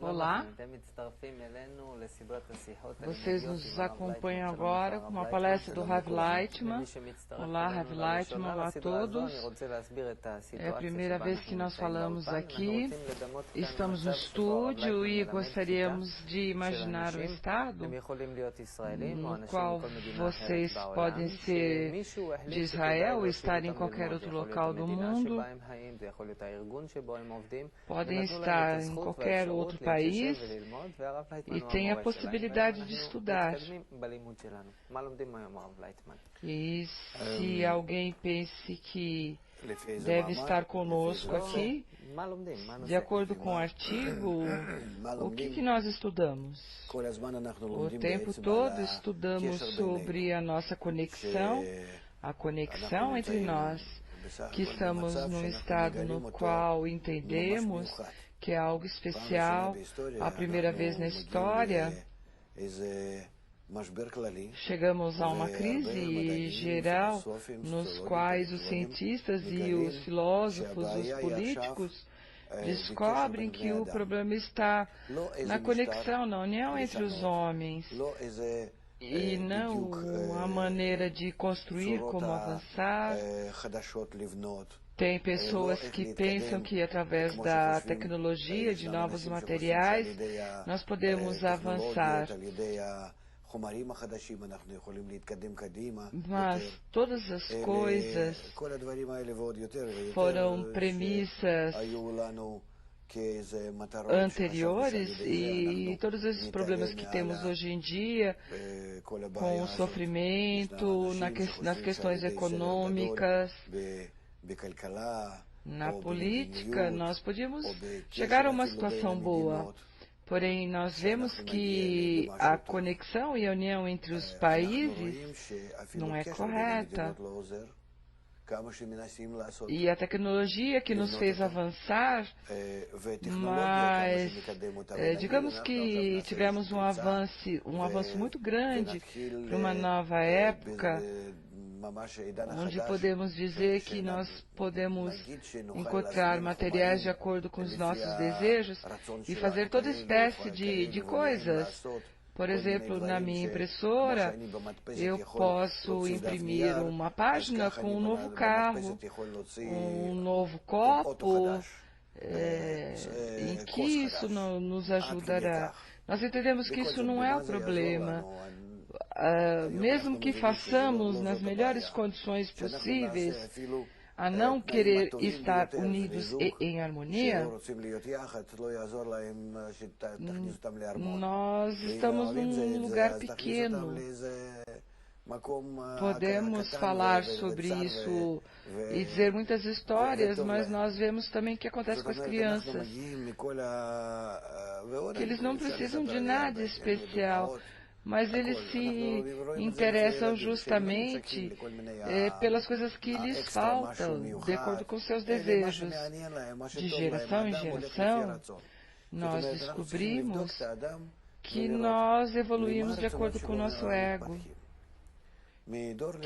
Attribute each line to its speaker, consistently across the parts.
Speaker 1: Olá, vocês nos acompanham agora com uma palestra do Rav Lightman. Olá, Rav Lightman, olá a todos. É a primeira vez que nós falamos aqui. Estamos no estúdio e gostaríamos de imaginar um estado no qual vocês podem ser de Israel ou estar em qualquer outro local do mundo. Podem estar em qualquer outro país e tem a possibilidade de estudar. E se alguém pense que deve estar conosco aqui, de acordo com o artigo, o que nós estudamos? O tempo todo estudamos sobre a nossa conexão, a conexão entre nós, que estamos num estado no qual entendemos que é algo especial, a primeira vez na história. Chegamos a uma crise geral nos quais os cientistas e os filósofos, os políticos, descobrem que o problema está na conexão, na união entre os homens, e não a maneira de construir, como avançar. Tem pessoas que pensam que através da tecnologia, de novos materiais, nós podemos avançar. Mas todas as coisas foram premissas anteriores e todos esses problemas que temos hoje em dia, com o sofrimento, nas questões econômicas, na política, nós podíamos chegar a uma situação boa. Porém, nós vemos que a conexão e a união entre os países não é correta. E a tecnologia que nos fez avançar, mas digamos que tivemos um avanço muito grande para uma nova época, onde podemos dizer que nós podemos encontrar materiais de acordo com os nossos desejos e fazer toda espécie de coisas. Por exemplo, na minha impressora, eu posso imprimir uma página com um novo carro, um novo copo, em que isso nos ajudará. Nós entendemos que isso não é o problema. Mesmo que façamos nas melhores condições possíveis, a não querer estar unidos e em harmonia, nós estamos num lugar pequeno. Podemos falar sobre isso e dizer muitas histórias, mas nós vemos também o que acontece com as crianças, que eles não precisam de nada especial, mas eles se interessam justamente pelas coisas que lhes faltam, de acordo com seus desejos. De geração em geração, nós descobrimos que nós evoluímos de acordo com o nosso ego,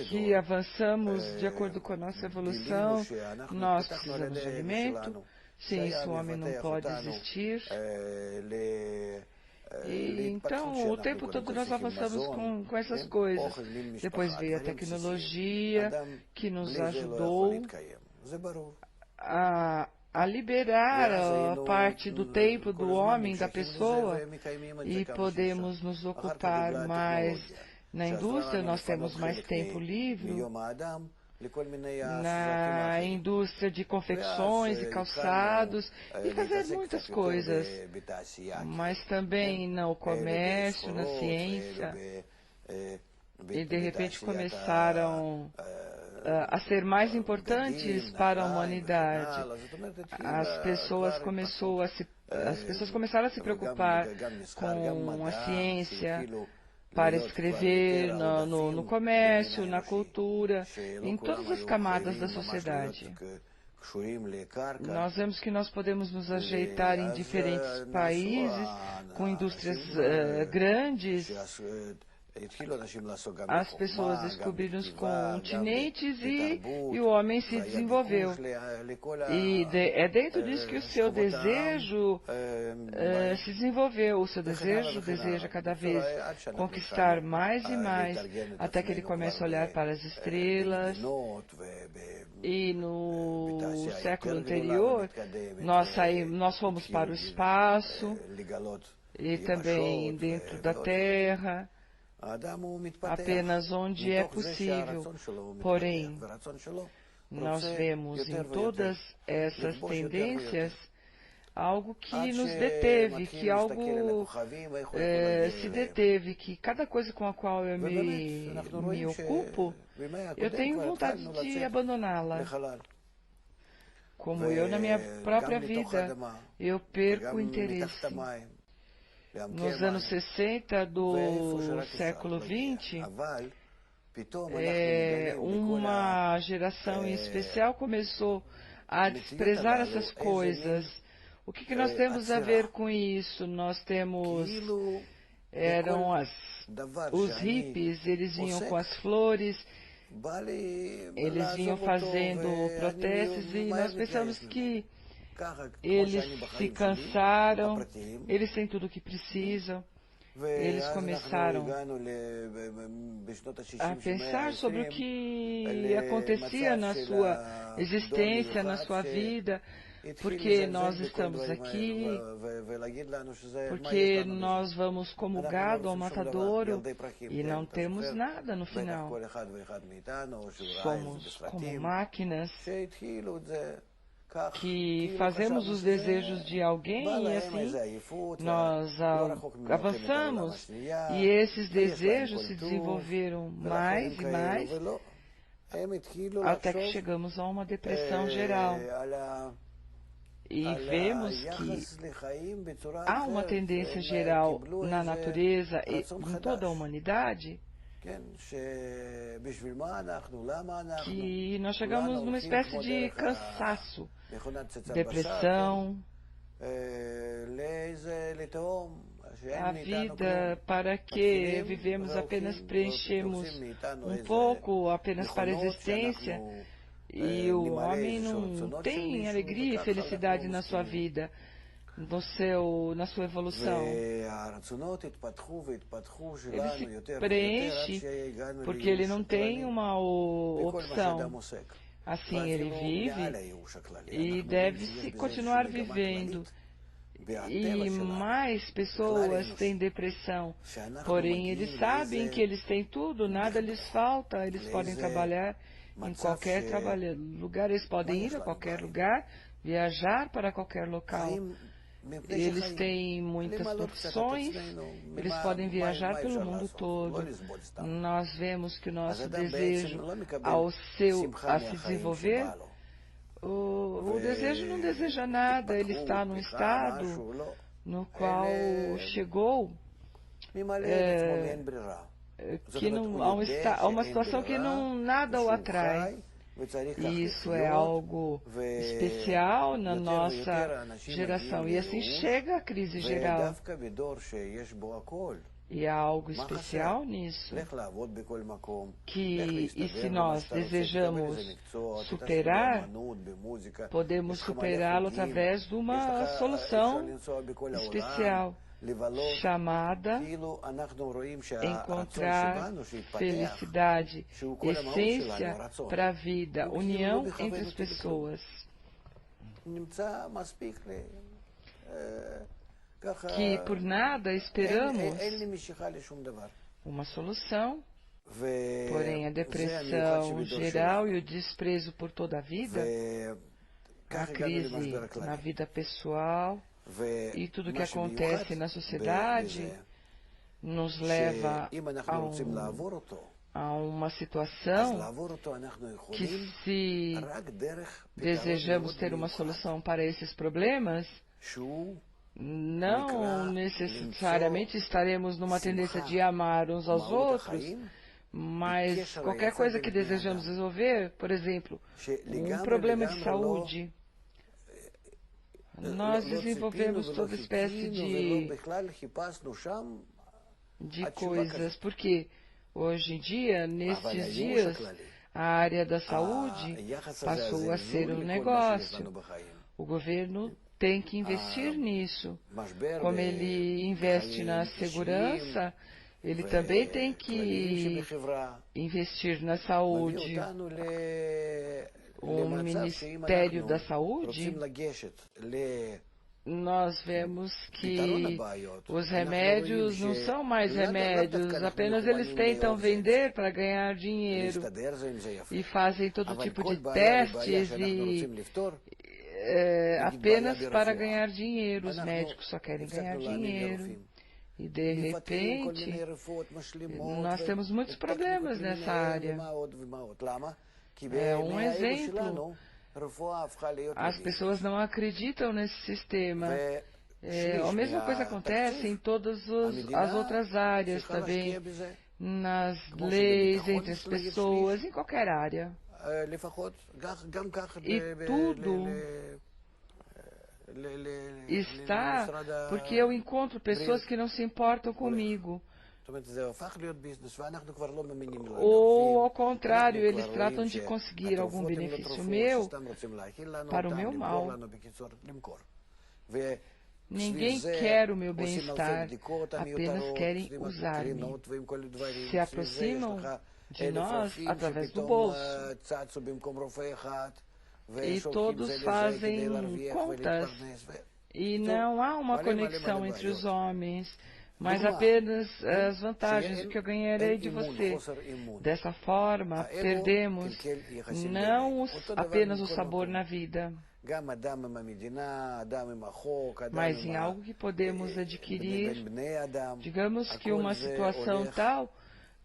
Speaker 1: que avançamos de acordo com a nossa evolução. Nós precisamos de alimento, sem isso o homem não pode existir. E então, o tempo todo nós avançamos com essas coisas. Depois veio a tecnologia, que nos ajudou a liberar a parte do tempo do homem, da pessoa, e podemos nos ocupar mais na indústria. Nós temos mais tempo livre na indústria de confecções e calçados, e fazer muitas coisas, mas também no comércio, na ciência, e de repente começaram a ser mais importantes para a humanidade. As pessoas começaram a se preocupar com a ciência, para escrever no comércio, na cultura, em todas as camadas da sociedade. Nós vemos que nós podemos nos ajeitar em diferentes países, com indústrias grandes, as pessoas descobriram os continentes e o homem se desenvolveu. E é dentro disso que o seu desejo se desenvolveu. O seu desejo deseja cada vez conquistar mais e mais, até que ele começa a olhar para as estrelas. E no século anterior, nós fomos para o espaço e também dentro da Terra, apenas onde é possível. Porém, nós vemos em todas essas tendências algo que nos deteve, que algo se deteve, que cada coisa com a qual eu me ocupo, eu tenho vontade de abandoná-la. Como eu na minha própria vida, eu perco o interesse. Nos anos 60 do século XX, uma geração em especial começou a desprezar essas coisas. O que nós temos a ver com isso? Nós temos... Eram os hippies, eles vinham com as flores, eles vinham fazendo protestos e nós pensamos que eles se cansaram, eles têm tudo o que precisam. Eles começaram a pensar sobre o que acontecia na sua existência, na sua vida, porque nós estamos aqui, porque nós vamos como gado ao matadouro e não temos nada no final. Somos como máquinas que fazemos os desejos de alguém e assim nós avançamos e esses desejos se desenvolveram mais e mais até que chegamos a uma depressão geral. E vemos que há uma tendência geral na natureza e em toda a humanidade que nós chegamos numa espécie de cansaço, depressão, a vida para que vivemos apenas preenchemos um pouco, apenas para a existência. E o homem não tem alegria e felicidade na sua vida, na sua evolução. Ele se preenche porque ele não tem uma opção. Assim ele vive e deve continuar vivendo. E mais pessoas têm depressão, porém eles sabem que eles têm tudo, nada lhes falta, eles podem trabalhar em qualquer lugar, eles podem ir a qualquer lugar, viajar para qualquer local. Eles têm muitas profissões, eles podem viajar pelo mundo todo. Nós vemos que o nosso desejo a se desenvolver, o desejo não deseja nada, ele está num estado no qual chegou a uma situação que nada o atrai. E isso é algo especial na nossa geração. E assim chega a crise geral. E há algo especial nisso. E se nós desejamos superar, podemos superá-lo através de uma solução especial, chamada encontrar felicidade, essência para a vida, união entre as pessoas. Que por nada esperamos uma solução, porém a depressão geral e o desprezo por toda a vida, a crise na vida pessoal, e tudo que acontece na sociedade nos leva a uma situação que, se desejamos ter uma solução para esses problemas, não necessariamente estaremos numa tendência de amar uns aos outros, mas qualquer coisa que desejamos resolver, por exemplo, um problema de saúde, nós desenvolvemos toda espécie de de coisas, porque hoje em dia, nestes dias, a área da saúde passou a ser um negócio. O governo tem que investir nisso. Como ele investe na segurança, ele também tem que investir na saúde. O Ministério da Saúde, nós vemos que os remédios não são mais remédios, apenas eles tentam vender para ganhar dinheiro e fazem todo tipo de testes apenas para ganhar dinheiro. Os médicos só querem ganhar dinheiro. E, de repente, nós temos muitos problemas nessa área. Um exemplo, as pessoas não acreditam nesse sistema. A mesma coisa acontece em todas as outras áreas também, nas leis, entre as pessoas, em qualquer área. E tudo está porque eu encontro pessoas que não se importam comigo. Ou, ao contrário, eles tratam de conseguir algum benefício meu para o meu mal. Ninguém quer o meu bem-estar, apenas querem usar-me. Se aproximam de nós através do bolso. E todos fazem contas. E não há uma conexão entre os homens, mas apenas as vantagens, o que eu ganharei de você. Dessa forma, perdemos não apenas o sabor na vida, mas em algo que podemos adquirir, digamos que uma situação tal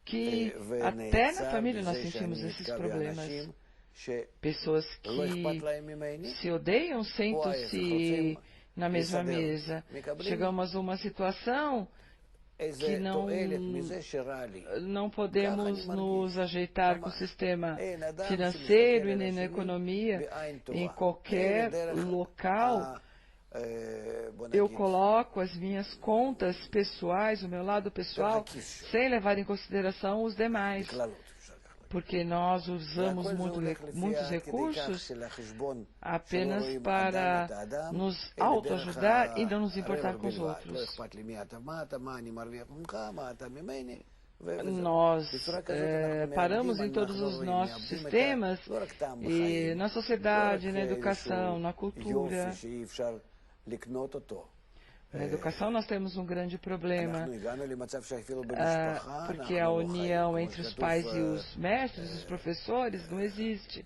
Speaker 1: que até na família nós sentimos esses problemas. Pessoas que se odeiam sentam-se na mesma mesa. Chegamos a uma situação que não podemos nos ajeitar com o sistema financeiro e nem na economia. Em qualquer local, eu coloco as minhas contas pessoais, o meu lado pessoal, sem levar em consideração os demais. Porque nós usamos muitos recursos apenas para nos autoajudar e não nos importar com os outros. Nós paramos em todos os nossos sistemas, e na sociedade, na educação, na cultura. Na educação nós temos um grande problema, porque a união entre os pais e os mestres, os professores, não existe.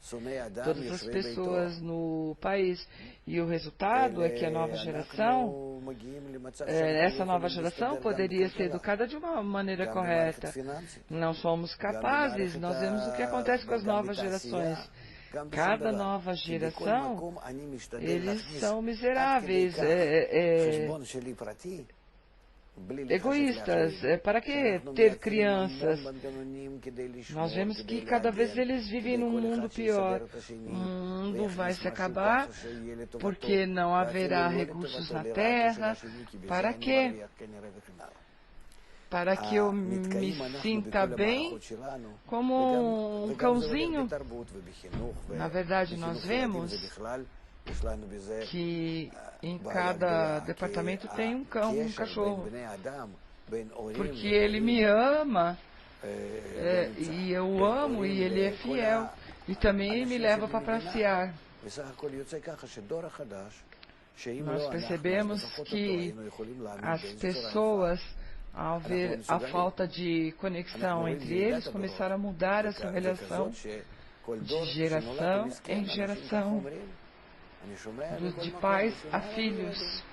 Speaker 1: Todas as pessoas no país. E o resultado é que a nova geração, essa nova geração poderia ser educada de uma maneira correta. Não somos capazes, nós vemos o que acontece com as novas gerações. Cada nova geração, eles são miseráveis, egoístas. Para que ter crianças? Nós vemos que cada vez eles vivem num mundo pior. O mundo vai se acabar porque não haverá recursos na terra. Para quê? Para que eu me sinta bem como um cãozinho. Na verdade, nós vemos que em cada departamento tem um cão, um cachorro. Porque ele me ama, e eu amo, e ele é fiel. E também me leva para passear. Nós percebemos que as pessoas, ao ver a falta de conexão entre eles, começaram a mudar a sua relação de geração em geração, de pais a filhos.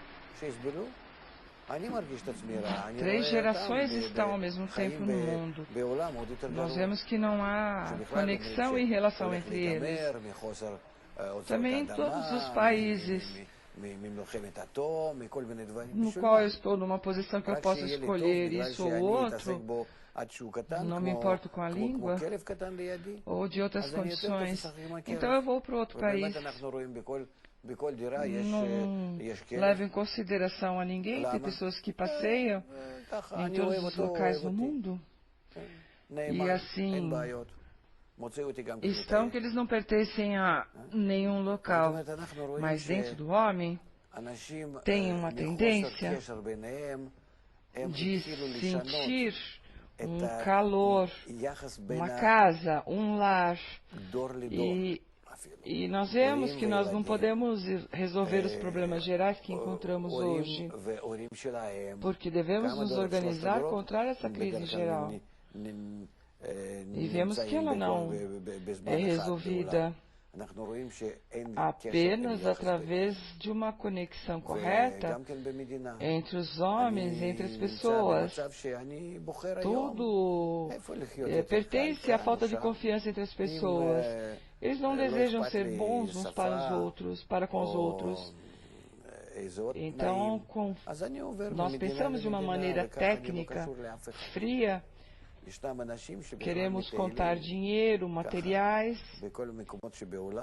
Speaker 1: 3 gerações estão ao mesmo tempo no mundo. Nós vemos que não há conexão e relação entre eles. Também em todos os países no qual eu estou numa posição que eu posso escolher isso ou outro, não me importo com a língua ou de outras condições, então eu vou para outro país. Não levo em consideração a ninguém. Tem pessoas que passeiam em todos os locais do mundo. E assim estão que eles não pertencem a nenhum local, mas dentro do homem tem uma tendência de sentir um calor, uma casa, um lar. E nós vemos que nós não podemos resolver os problemas gerais que encontramos hoje, porque devemos nos organizar contra essa crise geral. E vemos que ela não é resolvida apenas através de uma conexão correta entre os homens, entre as pessoas. Tudo pertence à falta de confiança entre as pessoas. Eles não desejam ser bons uns para com os outros. Então, nós pensamos de uma maneira técnica, fria. Queremos contar dinheiro, materiais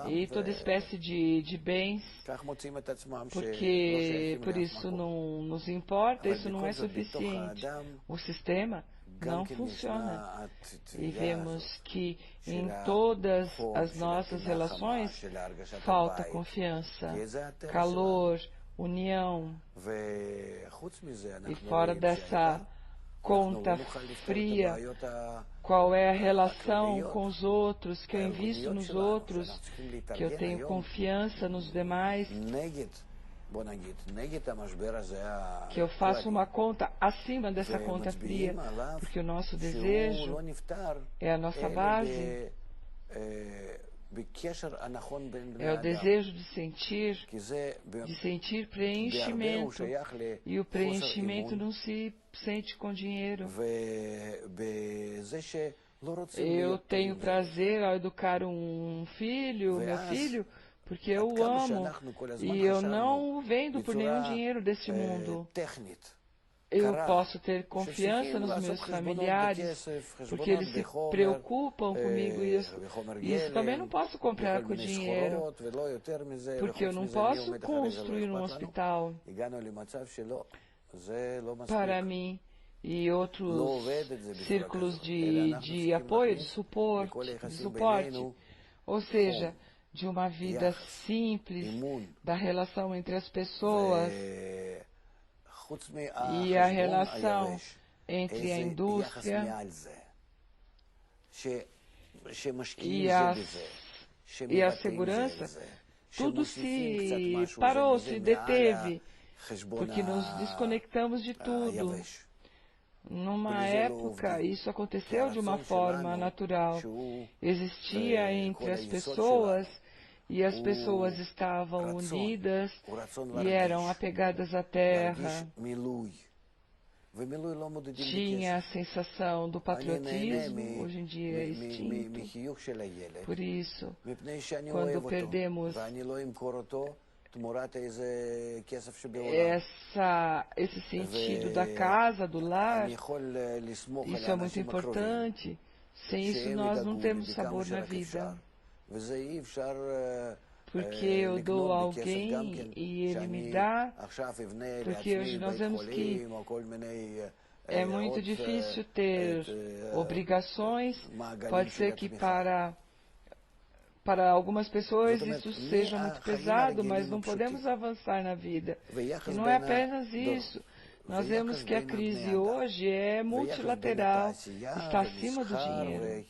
Speaker 1: e toda espécie de bens, porque por isso não nos importa, isso não é suficiente. O sistema não funciona. E vemos que em todas as nossas relações falta confiança, calor, união. E fora dessa conta fria, qual é a relação com os outros, que eu invisto nos outros, que eu tenho confiança nos demais, que eu faço uma conta acima dessa conta fria, porque o nosso desejo é a nossa base, é o desejo de sentir preenchimento, e o preenchimento não se sente com dinheiro. Eu tenho prazer ao educar um filho, meu filho, porque eu o amo, e eu não o vendo por nenhum dinheiro deste mundo. Eu posso ter confiança nos meus familiares, porque eles se preocupam comigo, e isso também não posso comprar com dinheiro, porque eu não posso construir um hospital para mim e outros círculos de apoio, de suporte, ou seja, de uma vida simples, da relação entre as pessoas. E a relação entre a indústria e a segurança, tudo se parou, se deteve, porque nos desconectamos de tudo. Numa época, isso aconteceu de uma forma natural. Existia entre as pessoas, e as pessoas estavam unidas e eram apegadas à terra. Tinha a sensação do patriotismo, hoje em dia é extinto. Por isso, quando perdemos esse sentido da casa, do lar, isso é muito importante. Sem isso, nós não temos sabor na vida. Porque eu dou a alguém e ele me dá, porque hoje nós vemos que é muito difícil ter obrigações. Pode ser que para algumas pessoas isso seja muito pesado, mas não podemos avançar na vida. E não é apenas isso. Nós vemos que a crise hoje é multilateral, está acima do dinheiro.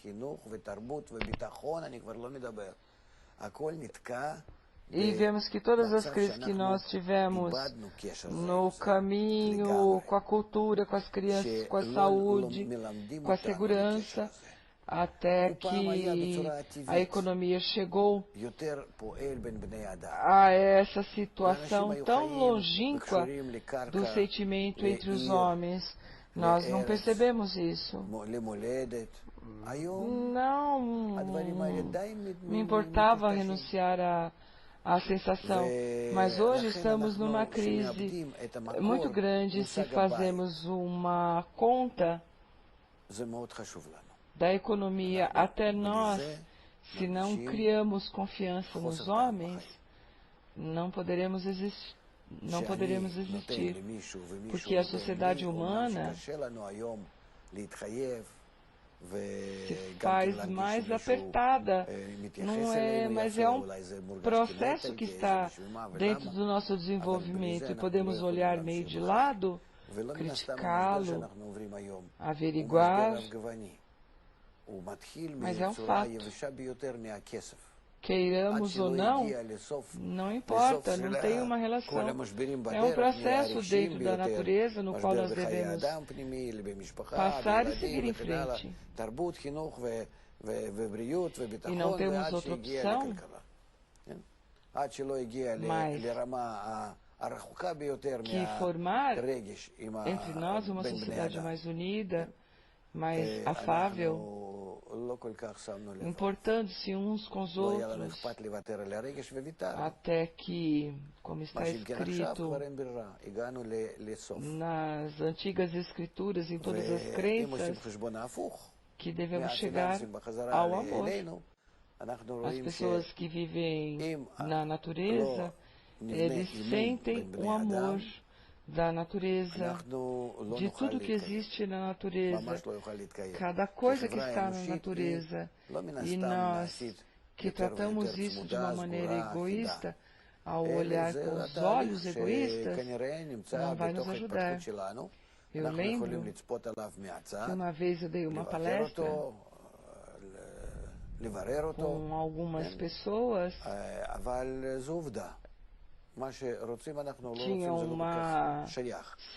Speaker 1: E vemos que todas as crises que nós tivemos no caminho, com a cultura, com as crianças, com a saúde, com a segurança, até que a economia chegou a essa situação tão longínqua do sentimento entre os homens. Nós não percebemos isso. Não me importava renunciar à sensação, mas hoje estamos numa crise muito grande. Se fazemos uma conta da economia, até nós, se não criamos confiança nos homens, não poderemos não poderíamos existir, porque a sociedade humana se faz mais apertada, não é, mas é um processo que está dentro do nosso desenvolvimento e podemos olhar meio de lado, criticá-lo, averiguar, mas é um fato. Queiramos ou não, não importa, não tem uma relação. É um processo dentro da natureza no qual nós devemos passar e seguir em frente. E não temos outra opção, mas que formar entre nós uma sociedade mais unida, mais afável, importando-se uns com os outros, até que, como está escrito nas antigas escrituras, em todas as crenças, que devemos chegar ao amor. As pessoas que vivem na natureza, eles sentem o amor da natureza, de tudo que existe na natureza, cada coisa que está na natureza. E nós que tratamos isso de uma maneira egoísta, ao olhar com os olhos egoístas, não vai nos ajudar. Eu lembro que uma vez eu dei uma palestra com algumas pessoas. Tinha uma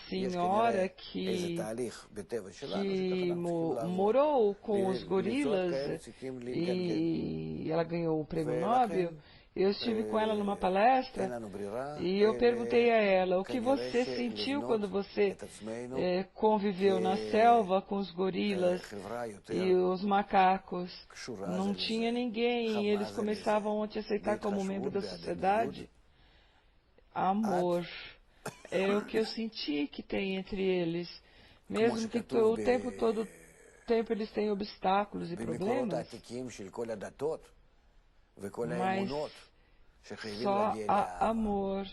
Speaker 1: senhora que morou com os gorilas e ela ganhou o prêmio Nobel. Eu estive com ela numa palestra e eu perguntei a ela o que você sentiu quando você conviveu na selva com os gorilas e os macacos. Não tinha ninguém e eles começavam a te aceitar como membro da sociedade. Amor é o que eu senti que tem entre eles, mesmo que o tempo eles têm obstáculos e problemas, mas só há amor.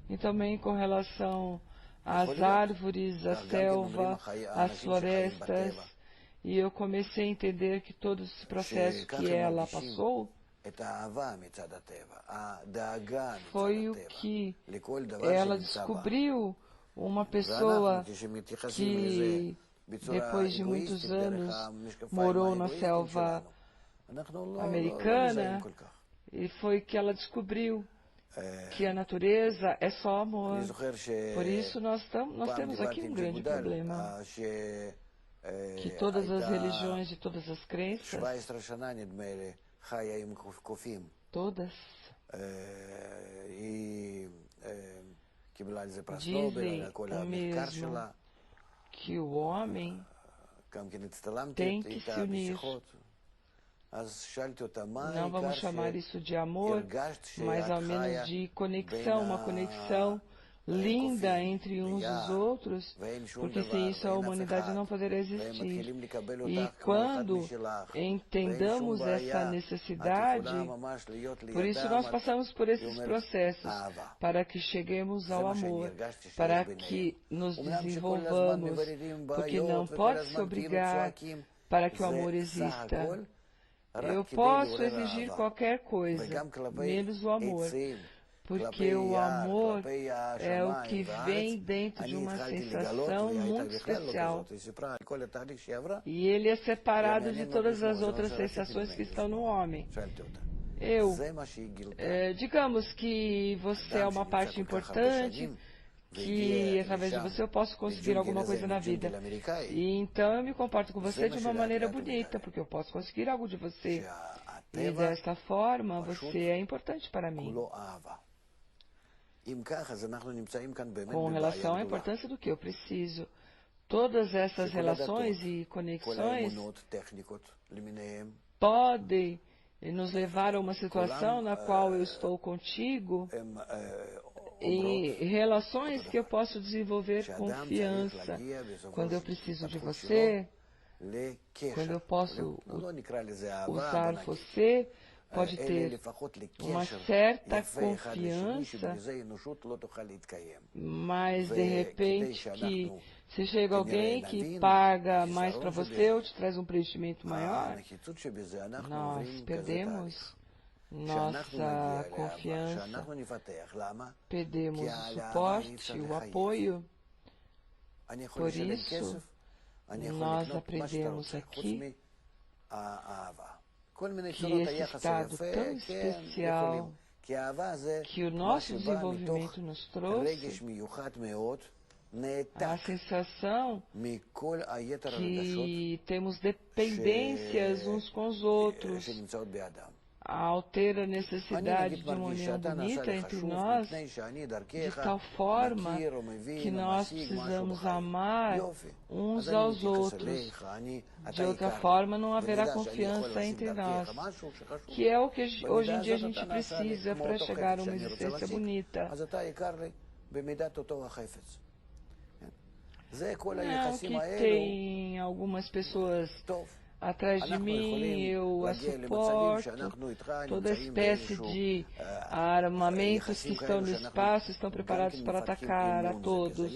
Speaker 1: E também com relação às árvores, à selva, às florestas, e eu comecei a entender que todo esse processo que ela passou foi o que ela descobriu, uma pessoa que depois de muitos anos morou na selva americana, e foi que ela descobriu que a natureza é só amor. Por isso nós temos aqui um grande problema, que todas as religiões de todas as crenças, todas dizem o mesmo, que o homem tem que se unir. Não vamos chamar isso de amor, mas ao menos de conexão, uma conexão linda entre uns e os outros, porque sem isso a humanidade não poderia existir. E quando entendamos essa necessidade, por isso nós passamos por esses processos, para que cheguemos ao amor, para que nos desenvolvamos, porque não pode se obrigar para que o amor exista. Eu posso exigir qualquer coisa, menos o amor. Porque o amor é o que vem dentro de uma sensação muito especial. E ele é separado de todas as outras sensações que estão no homem. Digamos que você é uma parte importante, que através de você eu posso conseguir alguma coisa na vida. E então eu me comporto com você de uma maneira bonita, porque eu posso conseguir algo de você. E desta forma você é importante para mim. Com relação à importância do que eu preciso, todas essas relações e conexões podem nos levar a uma situação na qual eu estou contigo, em relações que eu posso desenvolver confiança, quando eu preciso de você, quando eu posso usar você pode ter uma certa confiança, mas de repente que se chega alguém que paga mais para você ou te traz um preenchimento maior, nós perdemos nossa confiança, perdemos o suporte, o apoio. Por isso, nós aprendemos aqui que esse estado tão especial que o nosso desenvolvimento nos trouxe, a sensação que temos dependências uns com os outros, ao ter a necessidade de uma união bonita entre nós, de tal forma que nós precisamos amar uns aos outros. De outra forma, não haverá confiança entre nós, que é o que hoje em dia a gente precisa para chegar a uma existência bonita. Não que tem algumas pessoas atrás de mim, eu a suporto, toda espécie de armamentos que estão no espaço estão preparados para atacar a todos.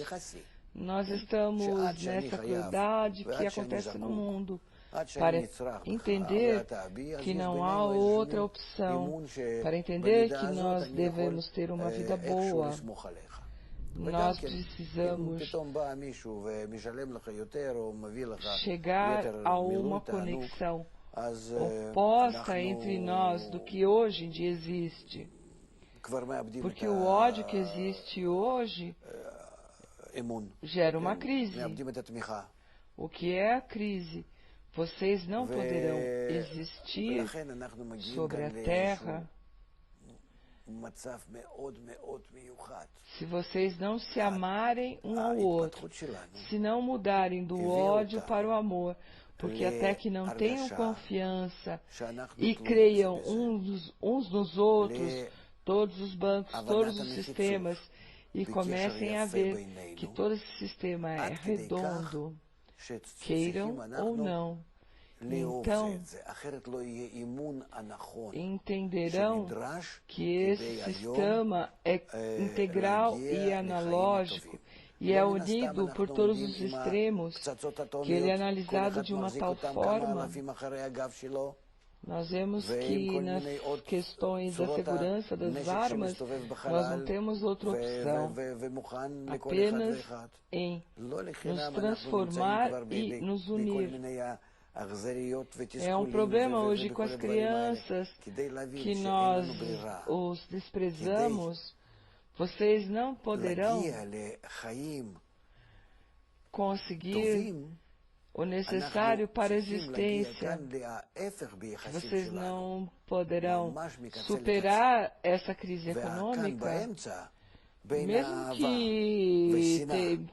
Speaker 1: Nós estamos nessa crueldade que acontece no mundo, para entender que não há outra opção, para entender que nós devemos ter uma vida boa. Nós precisamos chegar a uma conexão oposta entre nós do que hoje em dia existe. Porque o ódio que existe hoje gera uma crise. O que é a crise? Vocês não poderão existir sobre a Terra se vocês não se amarem um ao outro, se não mudarem do ódio para o amor, porque até que não tenham confiança e creiam uns nos outros, todos os bancos, todos os sistemas, e comecem a ver que todo esse sistema é redondo, queiram ou não. Então, entenderão que esse sistema é integral e analógico e é unido por todos os extremos, que ele é analisado de uma tal forma. Nós vemos que nas questões da segurança das armas, nós não temos outra opção, apenas em nos transformar e nos unir. É um problema hoje com as crianças que nós os desprezamos. Vocês não poderão conseguir o necessário para a existência. Vocês não poderão superar essa crise econômica, mesmo que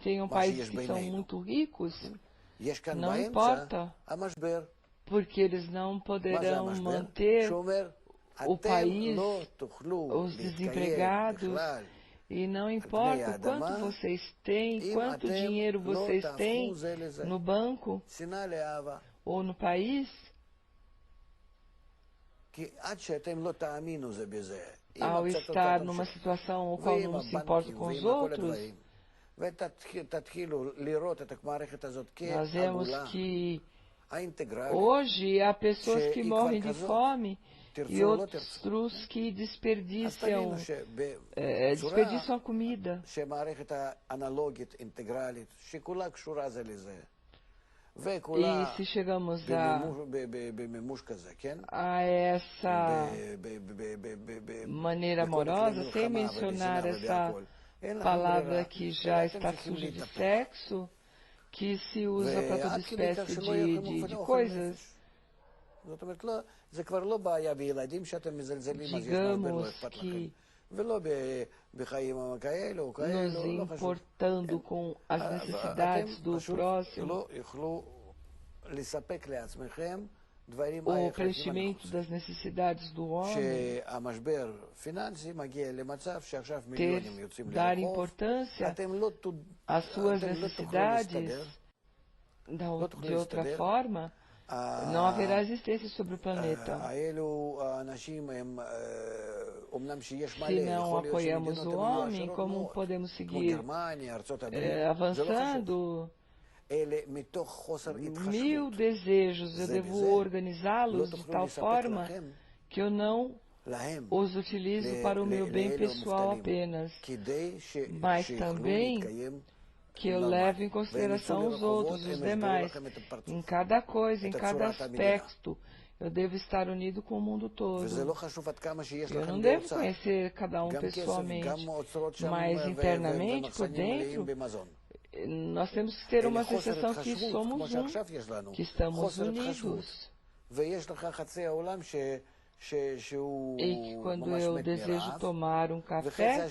Speaker 1: tenham países que são muito ricos. Não importa, porque eles não poderão manter o país, os desempregados, e não importa o quanto vocês têm, quanto dinheiro vocês têm no banco ou no país, ao estar numa situação ao qual não se importa com os outros, nós vemos que hoje há pessoas que morrem de fome e outros que desperdiçam a comida. E se chegamos a essa maneira amorosa, sem mencionar essa palavra que já está suja de sexo, que se usa para toda espécie de coisas. Digamos que nos importando com as necessidades do próximo, o preenchimento das necessidades do homem, dar importância às suas necessidades de outra forma, não haverá existência sobre o planeta. Se não apoiamos o homem, como podemos seguir avançando? 1000 desejos, eu devo organizá-los de tal forma que eu não os utilizo para o meu bem pessoal apenas, mas também que eu levo em consideração os outros, os demais. Em cada coisa, em cada aspecto, eu devo estar unido com o mundo todo. Eu não devo conhecer cada um pessoalmente, mas internamente, por dentro, nós temos que ter uma sensação que somos um, que estamos unidos. E que quando eu desejo tomar um café,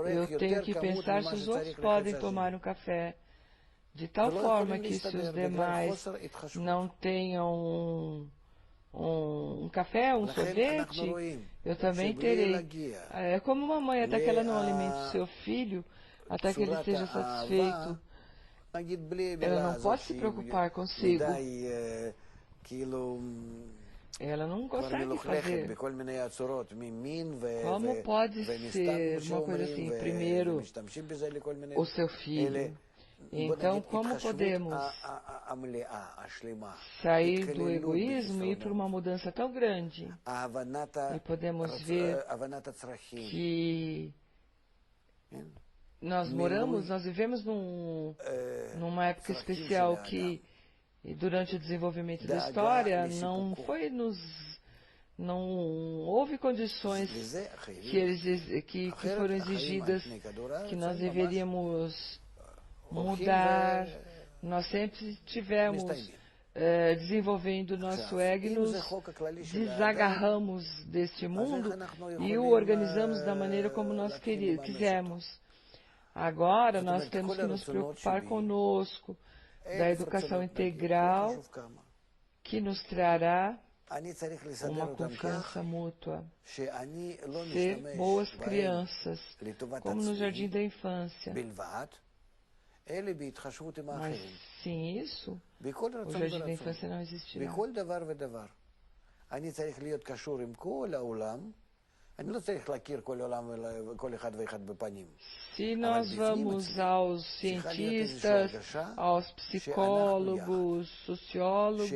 Speaker 1: eu tenho que pensar se os outros podem tomar um café. De tal forma que se os demais não tenham um café, um sorvete, eu também terei. É como uma mãe, até que ela não alimente o seu filho, até que ele esteja satisfeito. Ela não pode se preocupar consigo. Ela não consegue fazer. Como pode ser uma coisa assim? Primeiro, o seu filho. Então, como podemos sair do egoísmo e ir para uma mudança tão grande? E podemos ver que nós vivemos numa época especial que, durante o desenvolvimento da história, não houve condições que foram exigidas, que nós deveríamos mudar. Nós sempre tivemos desenvolvendo o nosso ego e nos desagarramos deste mundo e o organizamos da maneira como nós quisemos. Agora nós temos que nos preocupar conosco, da educação integral, que nos trará uma confiança mútua, ser boas crianças, como no jardim da infância. Mas sem isso, o jardim da infância não existirá. Se nós vamos aos cientistas, aos psicólogos, sociólogos,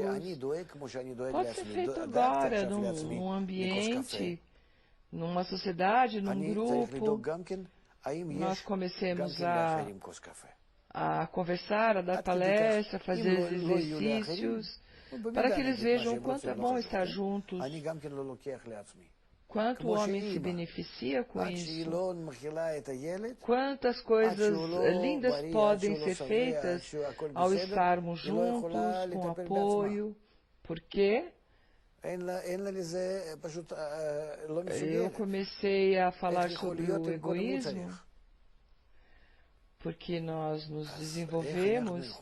Speaker 1: pode ser feito agora, num ambiente, numa sociedade, num grupo. Nós comecemos a conversar, a dar palestra, a fazer exercícios, para que eles vejam quanto é bom estar juntos. Quanto o homem se beneficia com isso? Quantas coisas lindas podem ser feitas ao estarmos juntos, com apoio? Por quê? Eu comecei a falar sobre o egoísmo, porque nós nos desenvolvemos,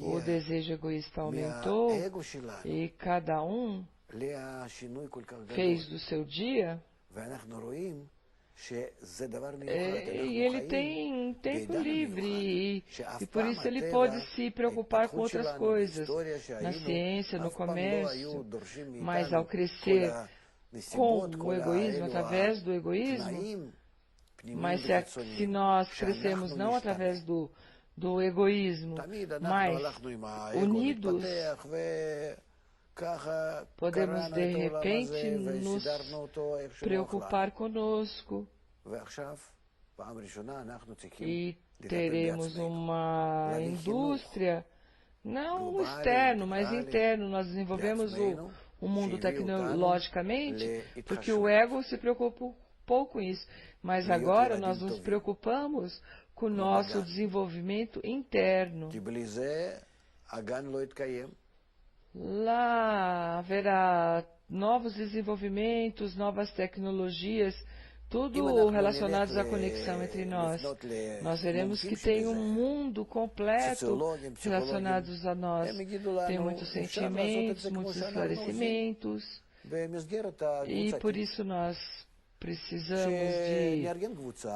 Speaker 1: o desejo egoísta aumentou e cada um fez do seu dia, e ele tem tempo livre e por isso ele pode se preocupar com outras coisas, na ciência, no comércio, mas ao crescer com o egoísmo, através do egoísmo, mas se nós crescemos não através do egoísmo, mas unidos, podemos de repente nos preocupar conosco e teremos uma indústria, não externo, mas interno. Nós desenvolvemos o mundo tecnologicamente porque o ego se preocupou com isso, mas agora nós nos preocupamos com o nosso desenvolvimento interno. Lá haverá novos desenvolvimentos, novas tecnologias, tudo relacionados à conexão entre nós. Nós veremos que tem um mundo completo relacionados a nós. Tem muitos sentimentos, muitos esclarecimentos, e por isso nós precisamos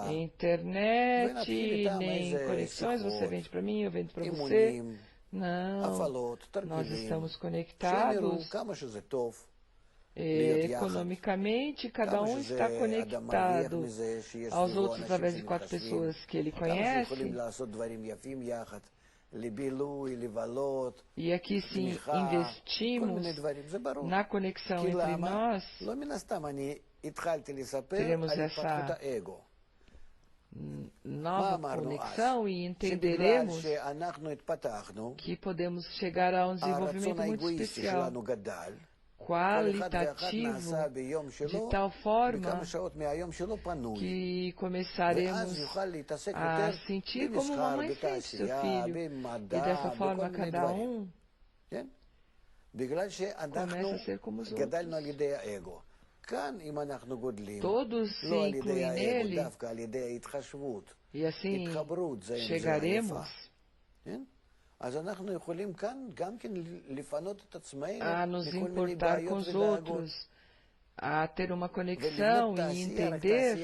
Speaker 1: de internet, nem conexões, você vende para mim, eu vendo para você. Não, nós estamos conectados. Economicamente, cada um está conectado aos outros através de 4 pessoas que ele conhece. E aqui sim investimos na conexão entre nós. Teremos essa nova conexão e entenderemos que podemos chegar a um desenvolvimento muito especial, qualitativo, de tal forma que começaremos a sentir como uma mãe sente seu filho. E dessa forma cada um começa a ser como os outros. Todos se incluem nele e assim chegaremos a nos importar com os outros, a ter uma conexão e entender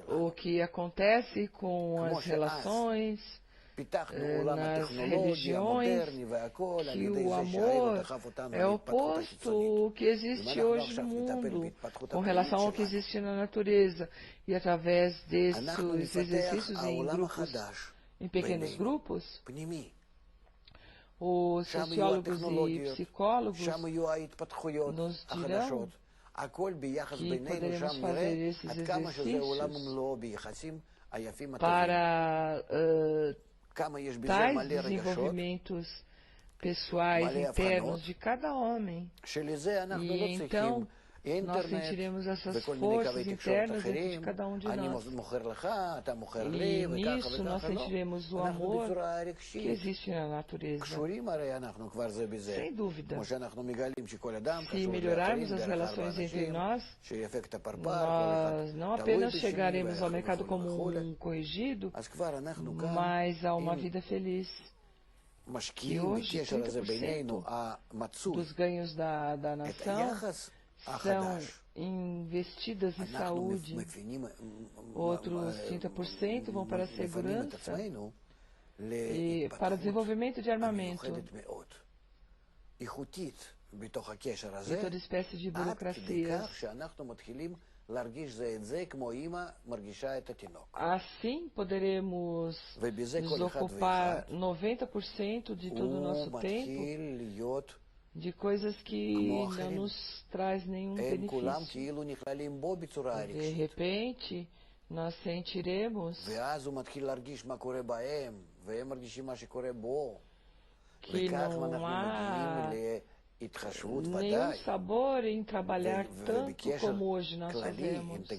Speaker 1: o que acontece com as relações nas religiões, que o amor é oposto ao que existe hoje no mundo, com relação ao que existe na natureza. E através desses exercícios em grupos, em pequenos grupos, os sociólogos e psicólogos nos dirão que poderemos fazer esses exercícios para tais desenvolvimentos pessoais internos de cada homem. E então nós sentiremos essas forças internas dentro de cada um de nós. E nisso nós sentiremos o amor que existe na natureza. Sem dúvida. Se melhorarmos as relações entre nós, nós não apenas chegaremos ao mercado como um corrigido, mas a uma vida feliz. Que hoje 30% dos ganhos da nação são investidas em saúde, outros 30% vão para a segurança e para o desenvolvimento de armamento e toda espécie de burocracias. Assim poderemos nos ocupar 90% de todo o nosso tempo de coisas que não nos traz nenhum benefício. De repente, nós sentiremos que não há nenhum sabor em trabalhar tanto como hoje nós fazemos.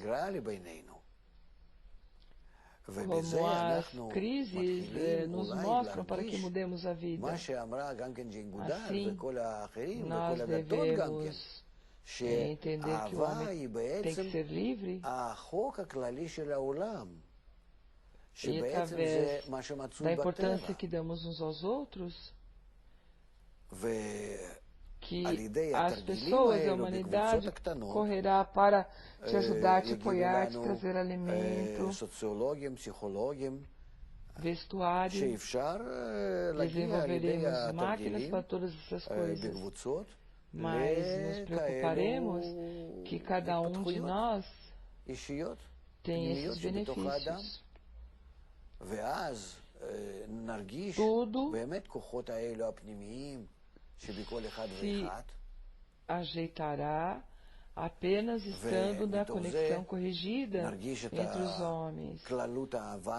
Speaker 1: Como as crises nos mostram para que mudemos a vida. Assim, nós devemos entender que o homem tem que ser livre e através da importância que damos uns aos outros, que as pessoas, a humanidade correrá para te ajudar, te apoiar, te trazer alimento, vestuário, desenvolveremos máquinas para todas essas coisas, mas nos preocuparemos que cada um de nós tem esses benefícios. Tudo se ajeitará apenas estando na conexão corrigida entre os homens.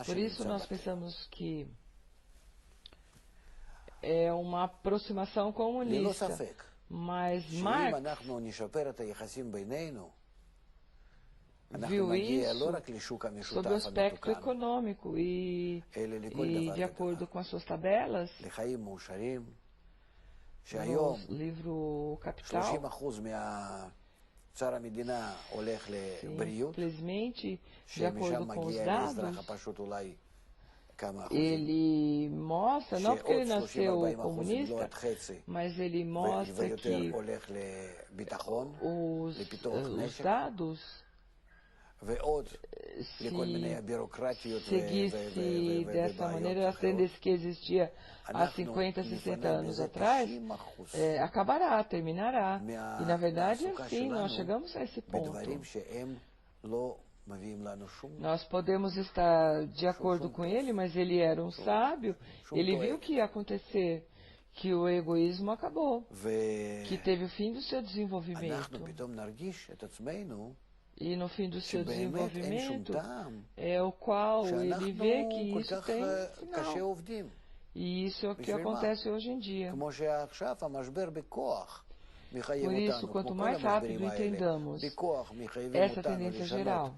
Speaker 1: Por isso nós pensamos que é uma aproximação comunista, mas Marx viu isso sob o aspecto econômico e de acordo com as suas tabelas, no livro Capital, simplesmente, de acordo com os dados, ele mostra, não porque ele nasceu comunista, mas ele mostra que os dados se seguisse dessa maneira, a tendência que existia há 50, 60 anos atrás, acabará, terminará. E, na verdade, enfim, nós chegamos a esse ponto. Nós podemos estar de acordo com ele, mas ele era um sábio, ele viu o que ia acontecer, que o egoísmo acabou, que teve o fim do seu desenvolvimento. E no fim do seu desenvolvimento é o qual ele vê que isso tem final. E isso é o que acontece hoje em dia. Por isso, quanto mais rápido entendamos essa tendência geral,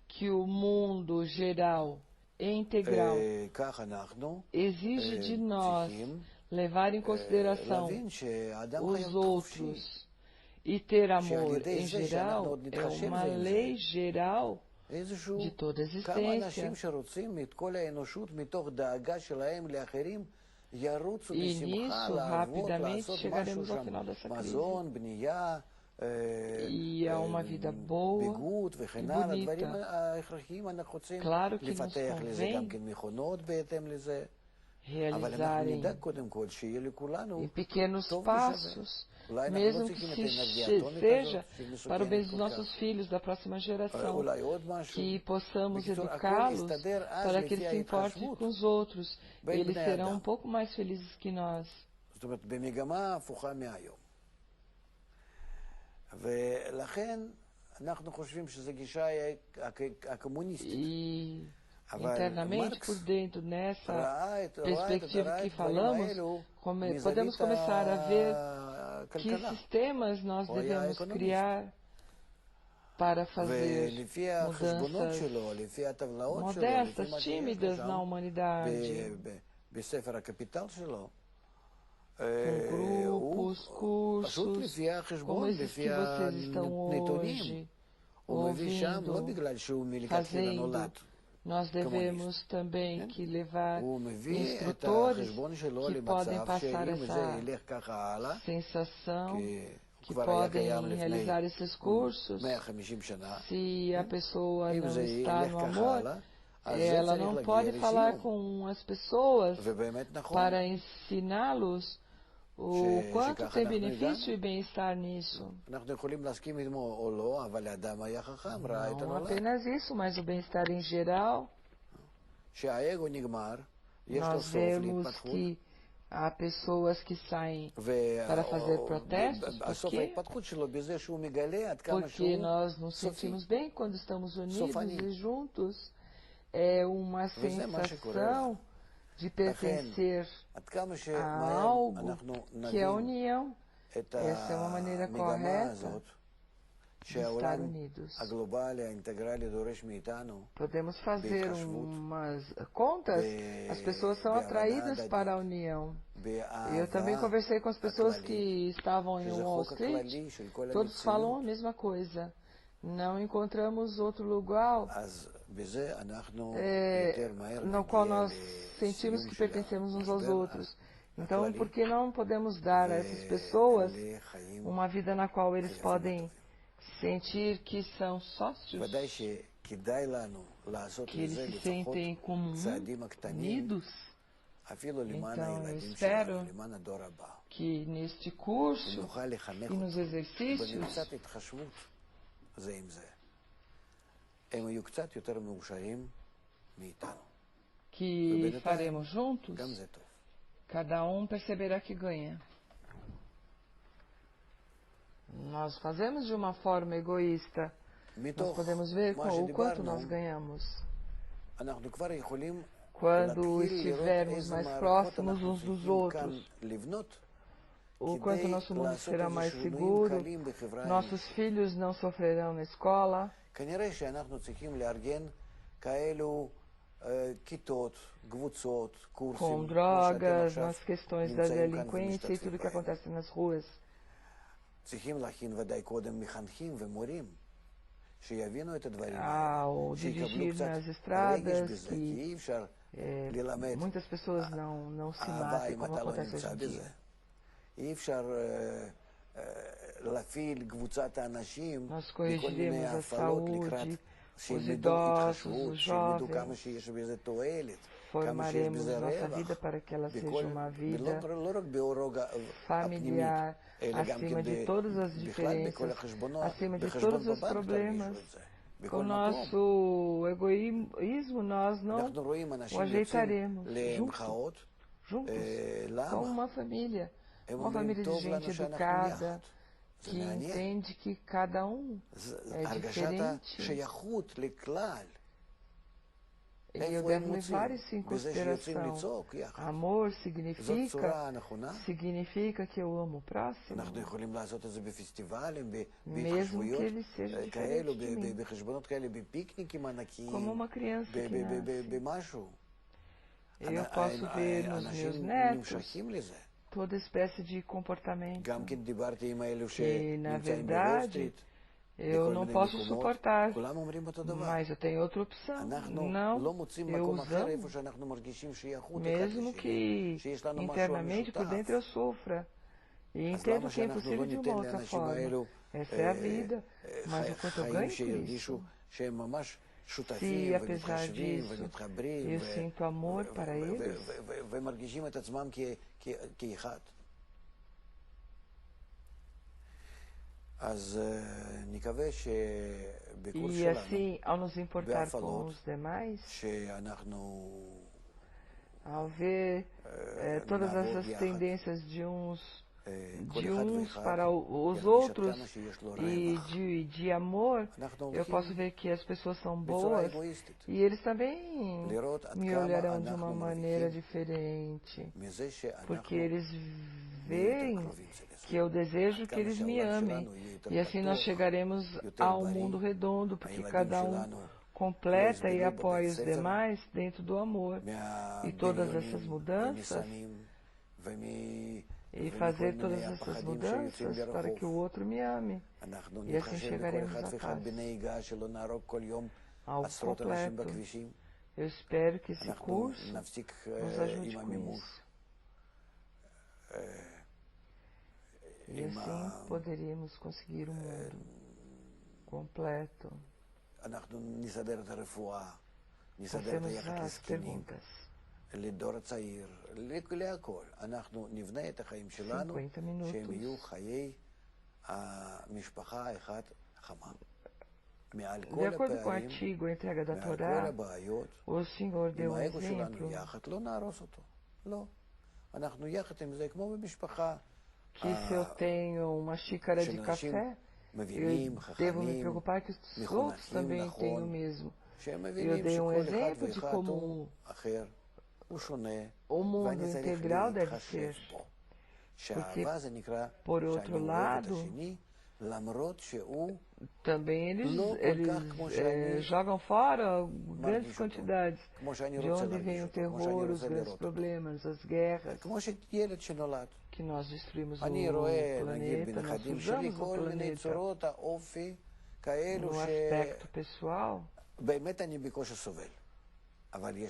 Speaker 1: que o mundo geral e integral exige de nós levar em consideração os outros e ter amor em geral, é uma lei geral de toda a existência. E nisso, rapidamente, chegaremos ao final dessa crise. E é uma vida boa e bonita. Claro que nos convém realizarem em pequenos passos, mesmo que seja para o bem dos nossos filhos, da próxima geração, que possamos educá-los para que eles se importem com os outros. Eles serão um pouco mais felizes que nós. E internamente, por dentro, nessa perspectiva que falamos, podemos começar a ver que sistemas nós devemos criar para fazer mudanças modestas, tímidas na humanidade, com grupos, cursos, como esses que vocês estão hoje ouvindo, fazendo. Nós devemos também que levar instrutores que podem passar essa sensação, que podem realizar esses cursos. Se a pessoa não está no amor, ela não pode falar com as pessoas para ensiná-los o quanto tem benefício e bem-estar nisso. Não apenas isso, mas o bem-estar em geral. Nós vemos que há pessoas que saem para fazer protestos. Por quê? Porque nós nos sentimos bem quando estamos unidos e juntos. É uma sensação de pertencer a algo que é a união. Essa é uma maneira correta de estar unidos. Podemos fazer umas contas, as pessoas são atraídas para a união. Eu também conversei com as pessoas que estavam em Wall Street, todos falam a mesma coisa. Não encontramos outro lugar no qual nós sentimos que pertencemos uns aos outros. Então, por que não podemos dar a essas pessoas uma vida na qual eles podem sentir que são sócios, que eles se sentem como unidos? Então, eu espero que neste curso e nos exercícios que faremos juntos, cada um perceberá que ganha. Nós fazemos de uma forma egoísta, nós podemos ver o quanto nós ganhamos. Quando estivermos mais próximos uns dos outros, o quanto nosso mundo será mais seguro, nossos filhos não sofrerão na escola. Com drogas, nas questões da delinquência e tudo que acontece nas ruas. Ao dirigir nas estradas, que muitas pessoas não se matem, como acontece hoje em dia. Nós corrigiremos a saúde, os idosos, os jovens, formaremos nossa vida para que ela seja uma vida familiar, acima de todas as diferenças, acima de todos os problemas. Com o nosso egoísmo, nós não o ajeitaremos juntos, como uma família de gente educada, que entende que cada um é diferente. E eu devo levar isso em consideração. Amor significa que eu amo o próximo, mesmo que ele seja diferente de mim. Como uma criança que nasce. Eu posso ver nos meus netos toda espécie de comportamento que, na verdade, eu não posso suportar, mas eu tenho outra opção. Não, eu os amo, mesmo que internamente por dentro eu sofra. E entendo que é impossível de uma outra forma. Essa é a vida, mas o quanto eu ganho por isso. Se, apesar disso, eu sinto amor para eles, e assim, ao nos importar com os demais, ao ver todas essas tendências de uns para os outros e de amor, eu posso ver que as pessoas são boas e eles também me olharão de uma maneira diferente, porque eles veem que eu desejo que eles me amem, e assim nós chegaremos ao mundo redondo, porque cada um completa e apoia os demais dentro do amor. E todas essas mudanças, e fazer todas essas mudanças para que o outro me ame. E assim chegaremos à paz, ao completo. Eu espero que esse curso nos ajude com isso. E assim poderíamos conseguir um mundo completo. Passemos às perguntas. 50 minutos. De acordo com o artigo A Entrega da Torá, o Senhor deu um exemplo que se eu tenho uma xícara de café, eu devo me preocupar que os outros também tenham o mesmo. Eu dei um exemplo de como o mundo integral deve ser. Porque, por outro lado, também eles jogam fora grandes quantidades, de onde vem o terror, os grandes problemas, as guerras, que nós destruímos o planeta, nós usamos o planeta no aspecto pessoal.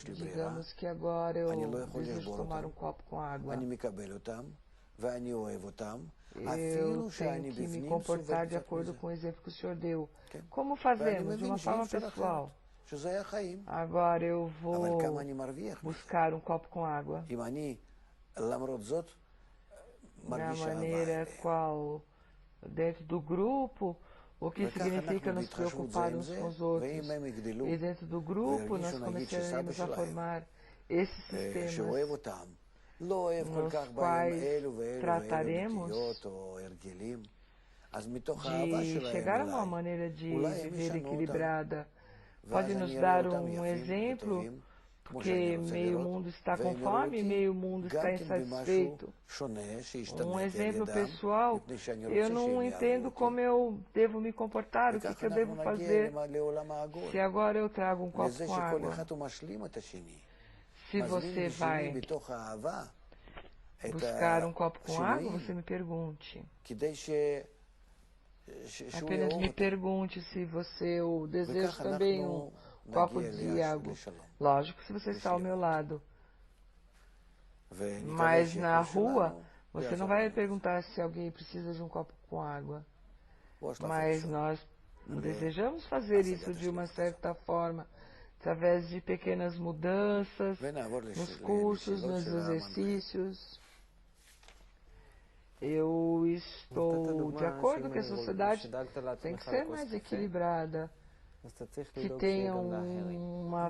Speaker 1: Digamos que agora eu desejo tomar um copo com água. Eu tenho que me comportar de acordo com o exemplo que o Senhor deu. Como fazemos? De uma forma pessoal. Agora eu vou buscar um copo com água. Na maneira qual, dentro do grupo, o que significa nos preocupar uns com os outros. E dentro do grupo nós começaremos a formar esses sistemas nos quais trataremos de chegar a uma maneira de viver equilibrada. Pode nos dar um exemplo, porque meio mundo está com fome, meio mundo está insatisfeito. Um exemplo pessoal, eu não entendo como eu devo me comportar, o que eu devo fazer. Se agora eu trago um copo com água, se você vai buscar um copo com água, você me pergunte. Apenas me pergunte se você deseja também um copo de água. Lógico, se você está ao meu lado. Mas na rua, Você não vai perguntar se alguém precisa de um copo com água, mas nós desejamos fazer isso de uma certa forma, através de pequenas mudanças, nos cursos, nos exercícios. Eu estou de acordo que a sociedade tem que ser mais equilibrada, que tenha uma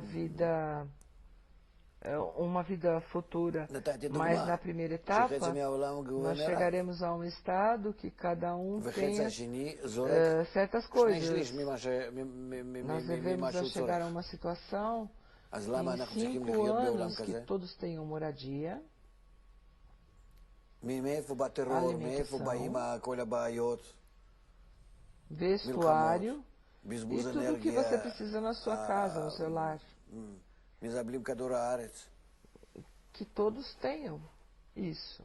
Speaker 1: vida futura. Mas na primeira etapa, nós chegaremos a um estado que cada um tenha certas coisas. Nós devemos chegar a uma situação em 5 anos que todos tenham moradia, alimentação, vestuário e tudo o que você precisa na sua casa, no seu lar. Que todos tenham isso.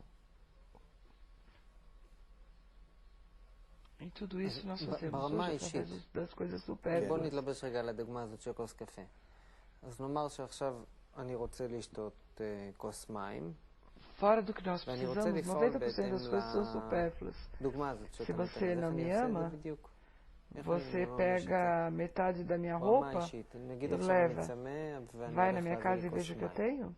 Speaker 1: E tudo isso nós fazemos hoje através das coisas supérfluas.
Speaker 2: בוא נתלבש רגע על הדוגמה הזאת של כוס קפה. אז נאמר שעכשיו אני רוצה לשתות כוס מים.
Speaker 1: Fora do que nós precisamos, 90% das coisas são supérfluas. Se você não me ama, você pega metade da minha roupa e leva. Vai na minha casa e veja o que eu tenho.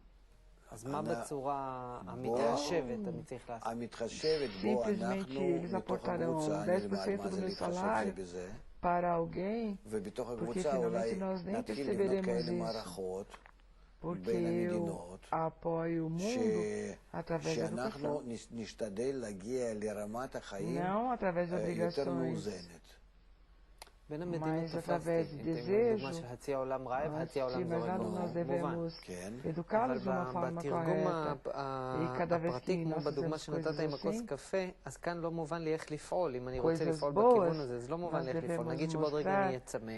Speaker 1: Simplesmente eles aportarão 10% do meu salário para alguém, porque finalmente nós nem perceberemos isso. Porque eu apoio o mundo através da educação, não através de obrigações, mas através de desejo. Nós devemos educá-los de uma forma correta. E cada vez que nós fazemos coisas assim, coisas boas, nós devemos mostrar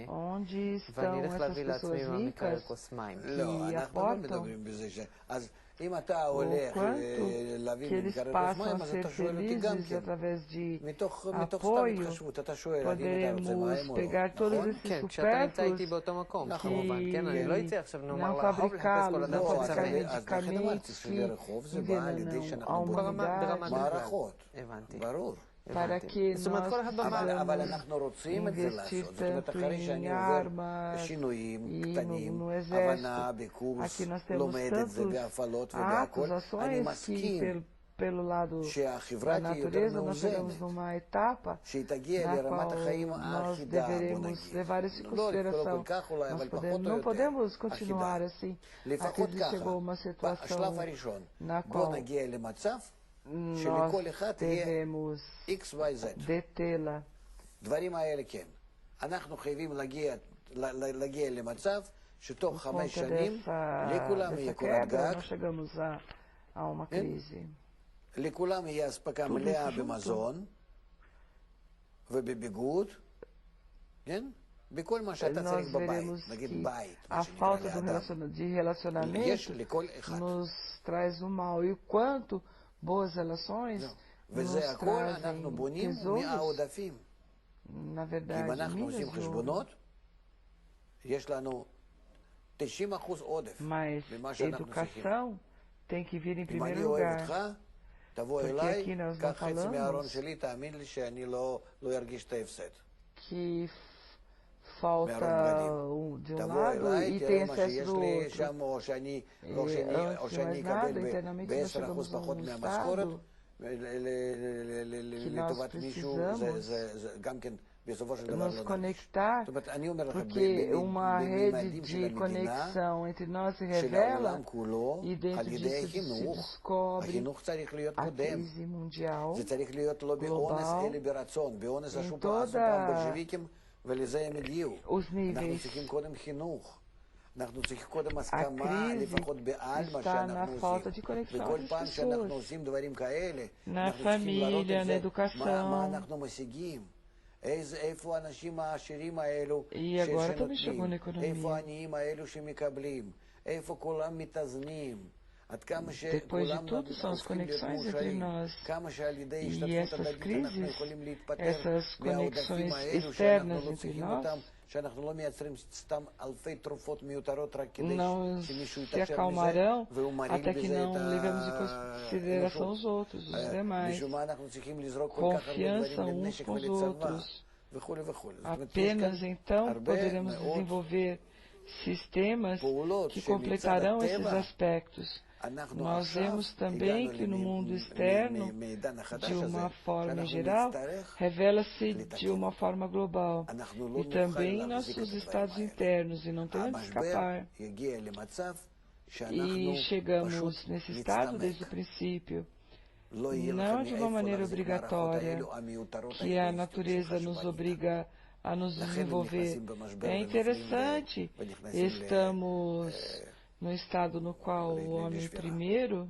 Speaker 1: onde estão essas pessoas ricas que aportam o quanto que eles passam a ser felizes através de apoio. Podemos pegar todos esses supérfluos que não fabricá-los, não fabricar medicamentos que envenenam a humanidade, para que nós possamos investir tanto em armas e no exército. Aqui nós temos tantos atos, ações que pelo lado da natureza nós chegamos numa etapa na qual nós deveremos levar isso em consideração. Nós não podemos continuar assim, até que chegou uma situação na qual nós devemos detê-la. Por conta dessa quebra, nós chegamos a uma crise. Tudo isso junto. Nós veremos que a falta de relacionamento nos traz o mal, e o quanto boas relações nos trazem tesouros, na verdade, minas de ouro. Mas educação tem que vir em primeiro lugar, porque aqui nós não falamos que falta de um lado e tem excesso do outro. Antes de mais nada, internamente nós chegamos a um estado que nós precisamos nos conectar, porque uma rede de conexão entre nós se revela e dentro disso se descobre a crise mundial, global, em todos os níveis. A crise está na falta de conexão das pessoas, na família, na educação. E agora também chegou na economia. Depois de tudo, são as conexões entre nós. E essas crises, essas conexões externas entre nós, não se acalmarão até que não levemos em consideração os outros, os demais. Confiança uns com os outros. Apenas então poderemos desenvolver sistemas que completarão esses aspectos. Nós vemos também que no mundo externo, de uma forma geral, revela-se de uma forma global. E também nossos estados internos, e não tem onde escapar. E chegamos nesse estado desde o princípio. Não de uma maneira obrigatória, que a natureza nos obriga a nos desenvolver. É interessante, estamos no estado no qual o homem primeiro,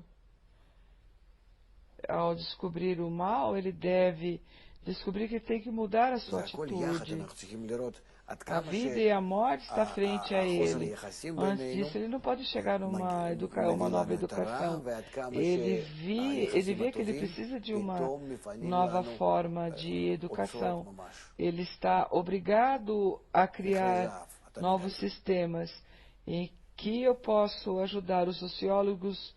Speaker 1: ao descobrir o mal, ele deve descobrir que tem que mudar a sua atitude. A vida e a morte estão frente a ele. Antes disso, ele não pode chegar a uma nova educação. Ele vê que ele precisa de uma nova forma de educação. Ele está obrigado a criar novos sistemas em que eu posso ajudar. Os sociólogos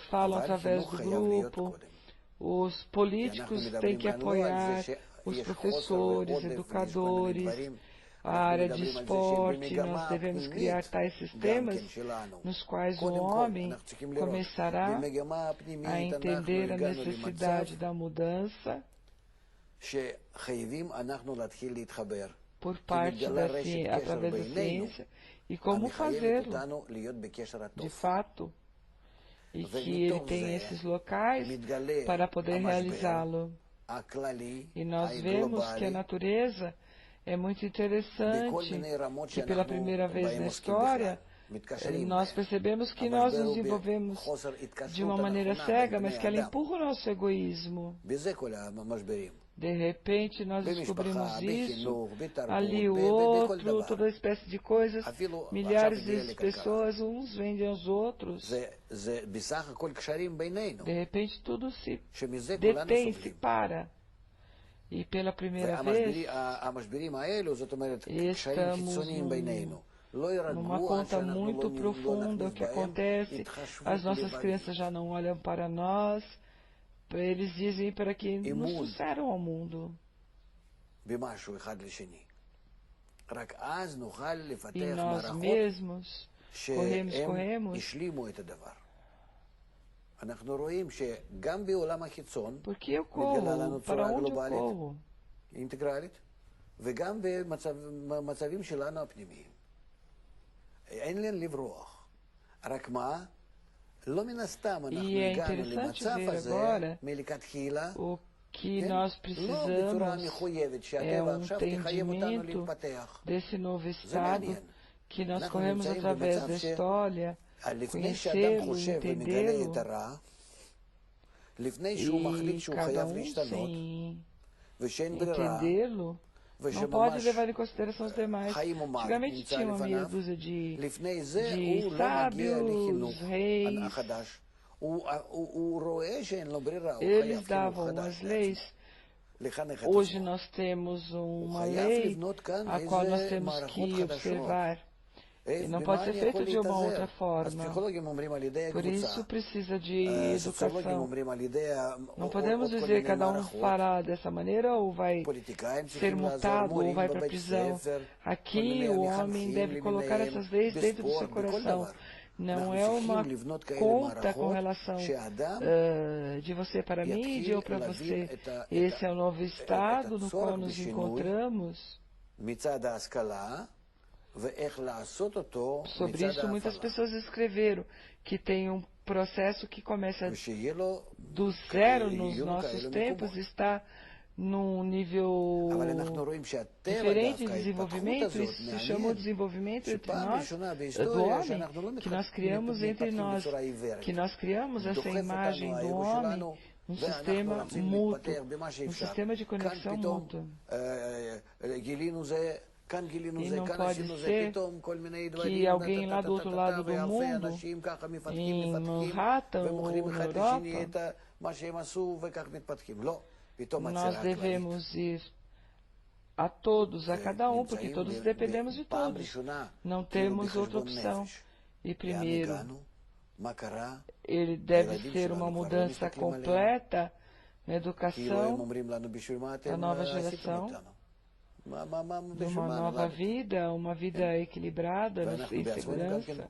Speaker 1: falam através do grupo, os políticos têm que apoiar os professores, educadores, a área de esporte. Nós devemos criar tais sistemas nos quais o homem começará a entender a necessidade da mudança por parte através da ciência e como fazê-lo de fato, e que ele tem esses locais para poder realizá-lo. E nós vemos que a natureza é muito interessante, que pela primeira vez na história nós percebemos que nós nos envolvemos de uma maneira cega, mas que ela empurra o nosso egoísmo. De repente nós descobrimos isso, ali o outro, toda espécie de coisas, milhares de pessoas, uns vendem aos outros. De repente tudo se detém, se para. E pela primeira vez estamos numa conta muito profunda o que acontece. As nossas crianças já não olham para nós. Eles dizem para que nos trouxeram ao mundo. E nós mesmos corremos. Porque eu corro, para onde eu corro?
Speaker 3: וגם במצבים שלנו הפנימיים. אין לאן לברוח. רק מה? לא מן הסתם אנחנו הגענו למצב הזה מלכתחילה,
Speaker 1: o que nós precisamos é um entendimento desse novo estado que nós corremos através da história, conhecê-lo, entendê-lo, e cada um sem entendê-lo não pode levar em consideração os demais. Antigamente tinha uma meia dúzia de sábios, reis. Eles davam as leis. Hoje nós temos uma lei a qual nós temos que observar. E não pode ser feito de uma outra forma. Por isso precisa de educação. Não podemos dizer que cada um fará dessa maneira ou vai ser multado ou vai para a prisão. Aqui o homem deve colocar essas leis dentro do seu coração. Não é uma conta com relação de você para mim e de eu para você. Esse é o novo estado no qual nos encontramos. Sobre isso muitas pessoas escreveram que tem um processo que começa do zero nos nossos tempos, está num nível diferente de desenvolvimento. Isso se chama o desenvolvimento entre nós, do homem, que nós criamos entre nós, que nós criamos essa imagem do homem, um sistema mútuo, um sistema de conexão mútua. E não pode ser que alguém lá do outro lado do mundo, em Manhattan ou na Europa, nós devemos ir a todos, a cada um, porque todos dependemos de todos. Não temos outra opção. E primeiro, ele deve ser uma mudança completa na educação da nova geração, de uma nova vida, uma vida equilibrada, em segurança,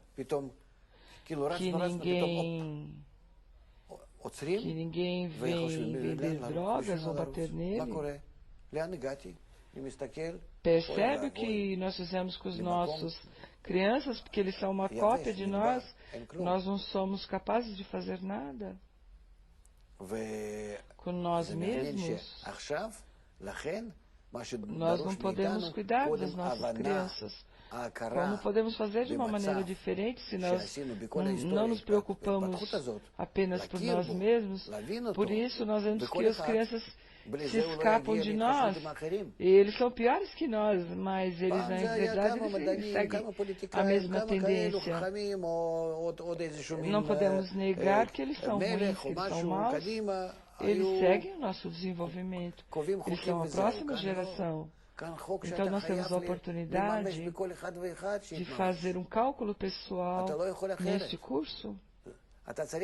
Speaker 1: que ninguém vem vender drogas ou bater nele. Percebe o que nós fizemos com os nossos crianças, porque eles são uma cópia de nós, nós não somos capazes de fazer nada com nós mesmos. Nós não podemos cuidar das nossas crianças. Como podemos fazer de uma maneira diferente se nós não nos preocupamos apenas por nós mesmos? Por isso, nós vemos que as crianças se escapam de nós. E eles são piores que nós, mas eles, na verdade, eles seguem a mesma tendência. Não podemos negar que eles são ruins, que eles são maus. Eles seguem o nosso desenvolvimento. Eles são a próxima geração. Então nós temos a oportunidade de fazer um cálculo pessoal neste curso, passar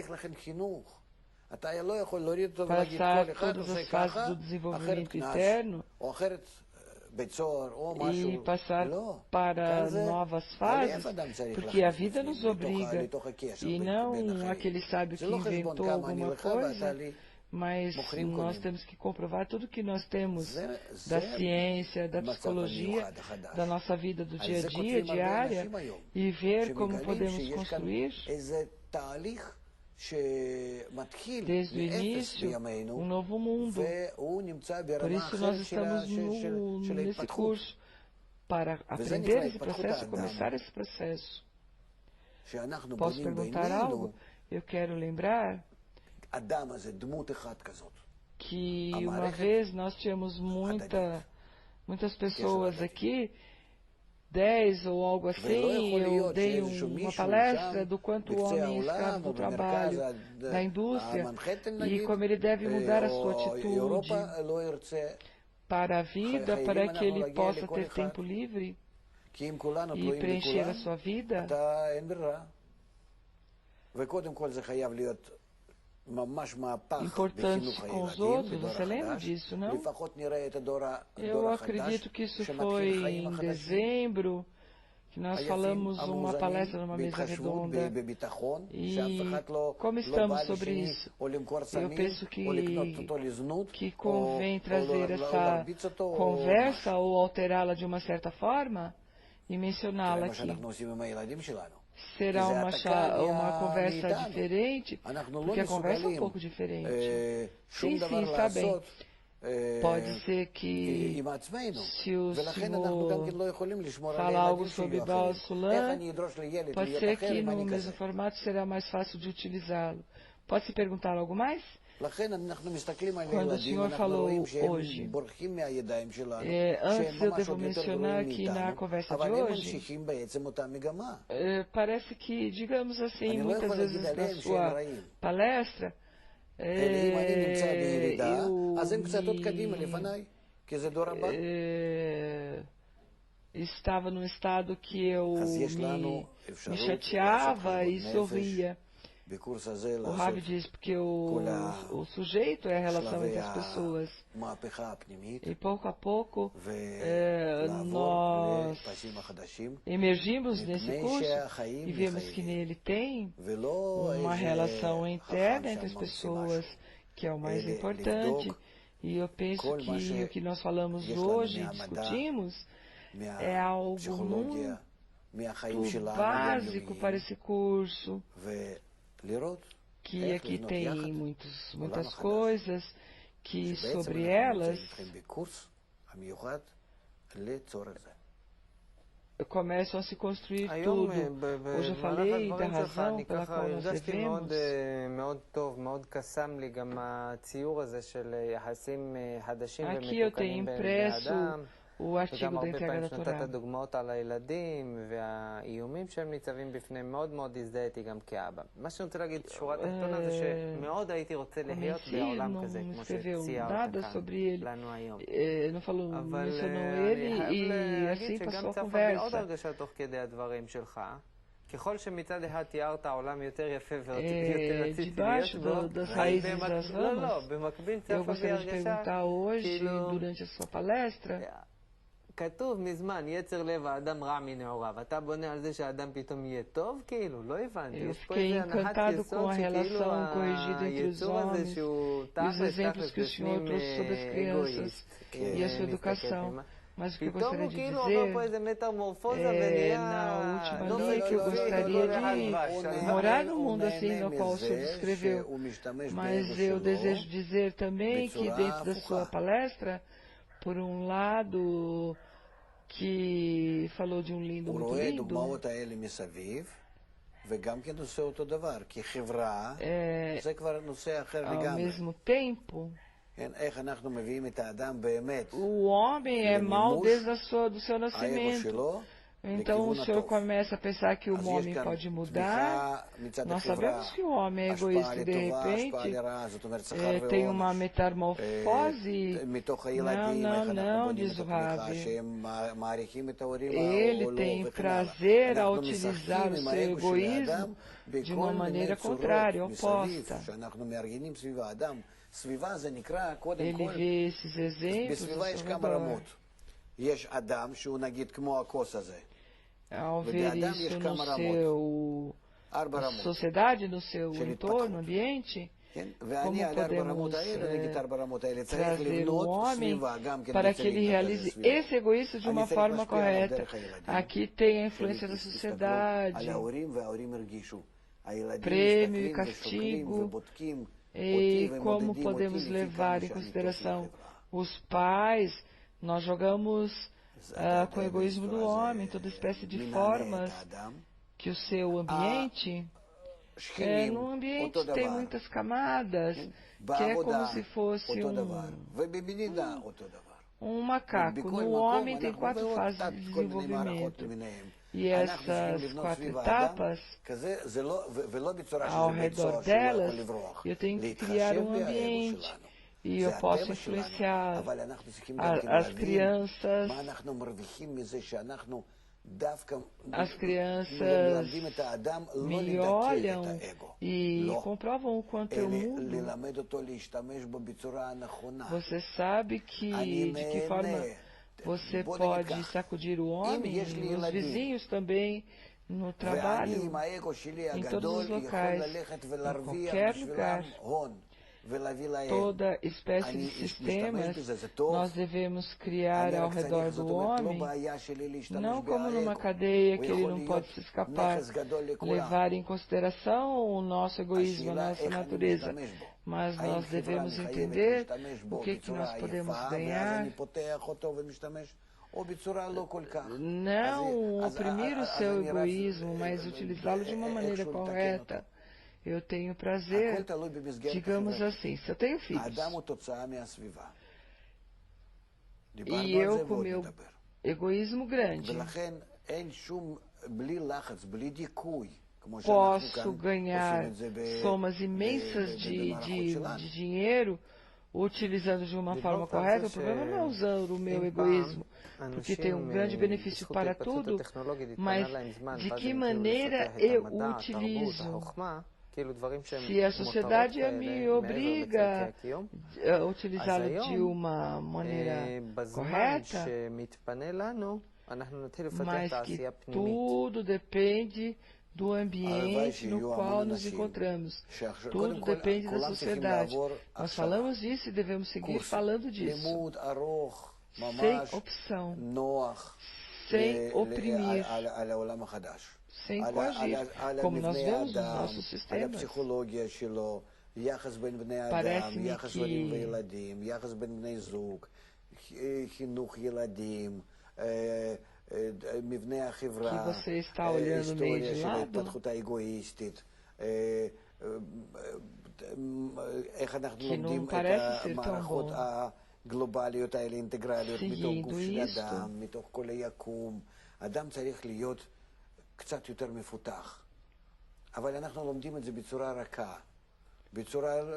Speaker 1: todas as fases do desenvolvimento interno e passar para novas fases, porque a vida nos obriga, e não aquele sábio que inventou alguma coisa, mas nós temos que comprovar tudo que nós temos da ciência, da psicologia, da nossa vida do dia a dia, diária, e ver como podemos construir, desde o início, um novo mundo. Por isso nós estamos nesse curso, para aprender esse processo, começar esse processo. Posso perguntar algo? Eu quero lembrar que uma vez nós tínhamos muitas pessoas aqui, 10 ou algo assim, eu dei uma palestra do quanto o homem é escravo do trabalho, da indústria, e como ele deve mudar a sua atitude para a vida, para que ele possa ter tempo livre e preencher a sua vida. Importante com os outros, você lembra disso, não? Eu acredito que isso foi em dezembro, que nós falamos uma palestra numa mesa redonda. E como estamos sobre isso? Eu penso que convém trazer essa conversa ou alterá-la de uma certa forma e mencioná-la aqui. Será uma conversa diferente, porque a conversa é um pouco diferente. Sim, está bem. Pode ser que, se o senhor falar algo sobre Baal Sulam, pode ser que no mesmo formato será mais fácil de utilizá-lo. Pode se perguntar algo mais? Quando o senhor falou hoje, antes eu devo mencionar que na conversa de hoje, parece que, digamos assim, muitas vezes na sua palestra, estava num estado que eu me chateava e sorria. O Rav diz porque o sujeito é a relação entre as pessoas. E pouco a pouco nós emergimos nesse curso e vemos que nele tem uma relação interna entre as pessoas, que é o mais importante. E eu penso que o que nós falamos hoje e discutimos é algo muito básico para esse curso, que aqui tem muitas coisas que sobre elas começam a se construir tudo. Hoje eu falei da razão pela qual nós devemos. Aqui eu tenho impresso o artigo da entrega da Torá.
Speaker 2: נתת דוגמאות על הילדים והאיומים שהם ניצבים בפניהם, מאוד מאוד הזדהיתי גם כאבא. מה שאני רוצה להגיד, שורה תחתונה זה שמאוד הייתי רוצה להיות בעולם כזה, כמו שציירת כאן לנו היום. אבל אני חייב להגיד שגם צפה בי עוד הרגשה תוך כדי הדברים שלך. ככל שמצד אחד תיארת העולם יותר יפה ויותר רציתי להיות בו, במקביל צפה בי הרגשה, כאילו, כתוב מזמן, יצר לב האדם רע מנעוריו. אתה בונה על זה שהאדם פתאום יהיה טוב? כאילו, לא הבנתי. יש פה איזה הנחת יסוד שכאילו היצור הזה שהוא תכלס בפנים אגואיסט.
Speaker 1: Mas o que eu
Speaker 2: פתאום
Speaker 1: gostaria
Speaker 2: הוא
Speaker 1: de
Speaker 2: כאילו עובר פה
Speaker 1: dizer
Speaker 2: איזה מטמורפוזה ונהיה...
Speaker 1: na última linha que eu gostaria de morar no mundo assim no qual o senhor descreveu, mas eu desejo dizer também que dentro da sua palestra, por um lado, que falou de um lindo muito lindo, ao mesmo tempo, o homem é mau desde do seu nascimento. Então o senhor começa a pensar que o homem pode mudar. Nós sabemos que o homem é egoísta e de repente tem uma metamorfose. Não, diz o Rabi. Ele tem prazer ao utilizar o seu egoísmo de uma maneira contrária, oposta. Ele vê esses exemplos ao ver isso no seu sociedade, no seu entorno, ambiente, como podemos trazer o homem para que ele realize esse egoísmo de uma forma correta. Aqui tem a influência da sociedade, prêmio e castigo. E como podemos levar em consideração os pais? Nós jogamos com o egoísmo do homem, toda espécie de formas que o seu ambiente, num ambiente tem muitas camadas, que é como se fosse um macaco. No homem tem 4 fases de desenvolvimento. E essas 4 etapas, ao redor delas, eu tenho que criar um ambiente e eu posso influenciar as crianças. As crianças me olham e comprovam o quanto eu mudo. Você sabe que de que forma você pode sacudir o homem, os vizinhos também, no trabalho, em todos os locais, em qualquer lugar. Toda espécie de sistemas nós devemos criar ao redor do homem, não como numa cadeia que ele não pode se escapar, levar em consideração o nosso egoísmo, a nossa natureza, mas nós devemos entender o que nós podemos ganhar. Não oprimir o seu egoísmo, mas utilizá-lo de uma maneira correta. Eu tenho prazer, digamos assim, se eu tenho filhos, e eu com meu egoísmo grande, posso ganhar somas imensas de dinheiro, utilizando de uma forma correta. O problema não é usando o meu egoísmo, porque tem um grande benefício para tudo, mas de que maneira eu o utilizo? Se a sociedade me obriga a utilizá-lo de uma maneira correta, mas que tudo depende do ambiente no qual nos encontramos. Tudo depende da sociedade. Nós falamos disso e devemos seguir falando disso. Sem opção, sem oprimir, sem coagir, como nós vemos nos nossos sistemas. Parece-me que você está olhando meio de lado, que não parece ser tão bom.
Speaker 3: הגלובליות האלה, אינטגרליות, מתוך
Speaker 1: seguindo
Speaker 3: גוף של
Speaker 1: isto,
Speaker 3: אדם, מתוך כל היקום. אדם צריך להיות קצת יותר מפותח. אבל אנחנו לומדים את זה בצורה רכה.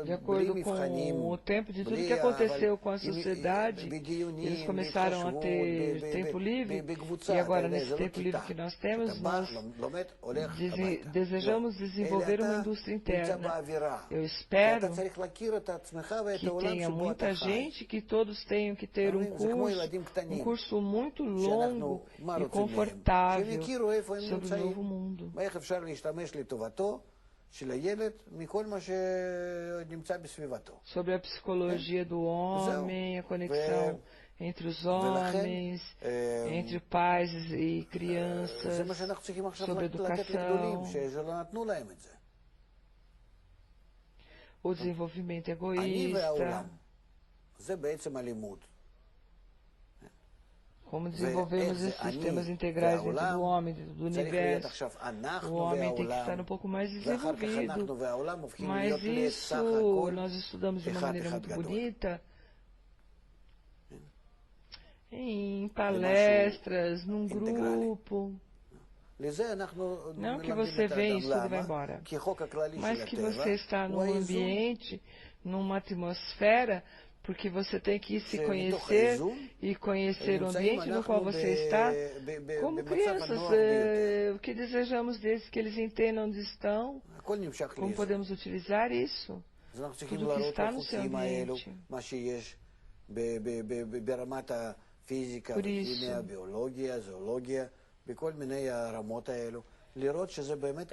Speaker 1: de acordo com o tempo de tudo que aconteceu com a sociedade, eles começaram a ter tempo livre, e agora nesse tempo livre que nós temos, nós desejamos desenvolver uma indústria interna. Eu espero que tenha muita gente, que todos tenham que ter um curso muito longo e confortável sobre o novo mundo. Sobre a psicologia do homem, a conexão entre os homens, entre pais e crianças, sobre educação, o desenvolvimento egoísta, como desenvolvemos esses sistemas integrais dentro do homem, dentro do universo. O homem tem que estar um pouco mais desenvolvido. Mas isso nós estudamos de uma maneira muito bonita em palestras, num grupo. Não que você vem e estuda e vai embora, mas que você está num ambiente, numa atmosfera, porque você tem que se conhecer e conhecer o ambiente no qual você está. Como crianças, o que desejamos deles, que eles entendam onde estão, como podemos utilizar isso, tudo que está no seu ambiente. Por isso,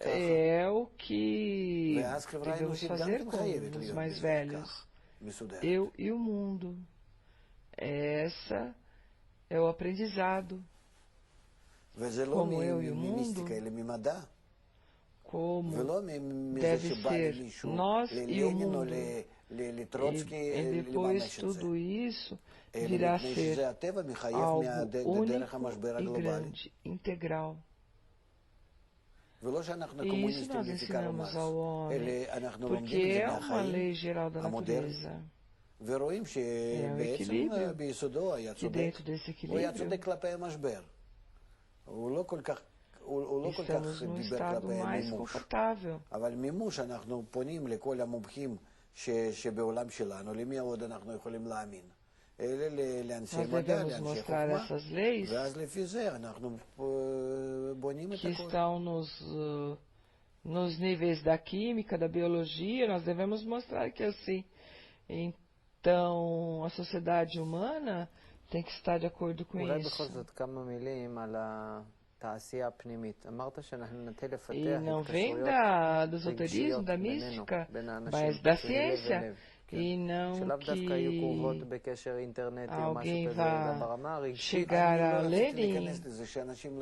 Speaker 1: é o que devemos fazer com os mais velhos. Eu e o mundo. Essa é o aprendizado. Como eu e o mundo, como deve ser nós e o mundo. E depois tudo isso virá a ser algo único e grande, integral. E isso nós ensinamos ao homem, porque é uma lei geral da natureza. É um equilíbrio, e dentro desse equilíbrio estamos num estado mais confortável. Nós devemos mostrar essas leis que estão nos níveis da química, da biologia, nós devemos mostrar que assim. Então, a sociedade humana tem que estar de acordo com isso. E não vem do esoterismo, da mística, mas da ciência. E não que alguém vá chegar a Lenin,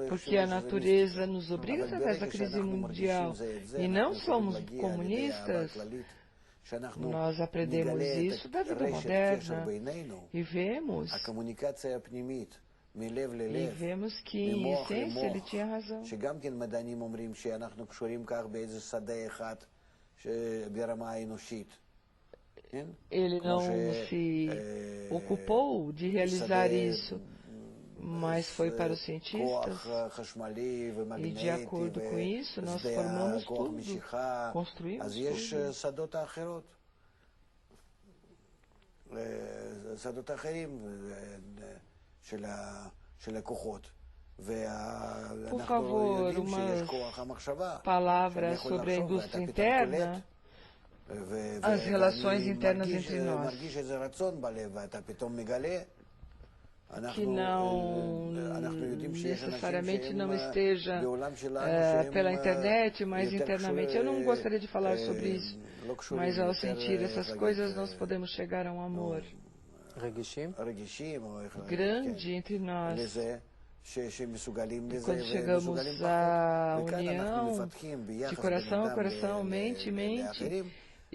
Speaker 1: porque a natureza nos obriga através da crise mundial. E não somos comunistas. Nós aprendemos isso da vida moderna e vemos que, em essência, ele tinha razão. Ele não se ocupou de realizar isso, mas foi para os cientistas, e de acordo com isso nós formamos tudo, construímos tudo. Por favor, umas palavras sobre a indústria interna, as relações internas entre nós, que não necessariamente não esteja pela internet, mas internamente. Eu não gostaria de falar sobre isso, mas ao sentir essas coisas nós podemos chegar a um amor grande entre nós. E quando chegamos à união de coração a coração, mente,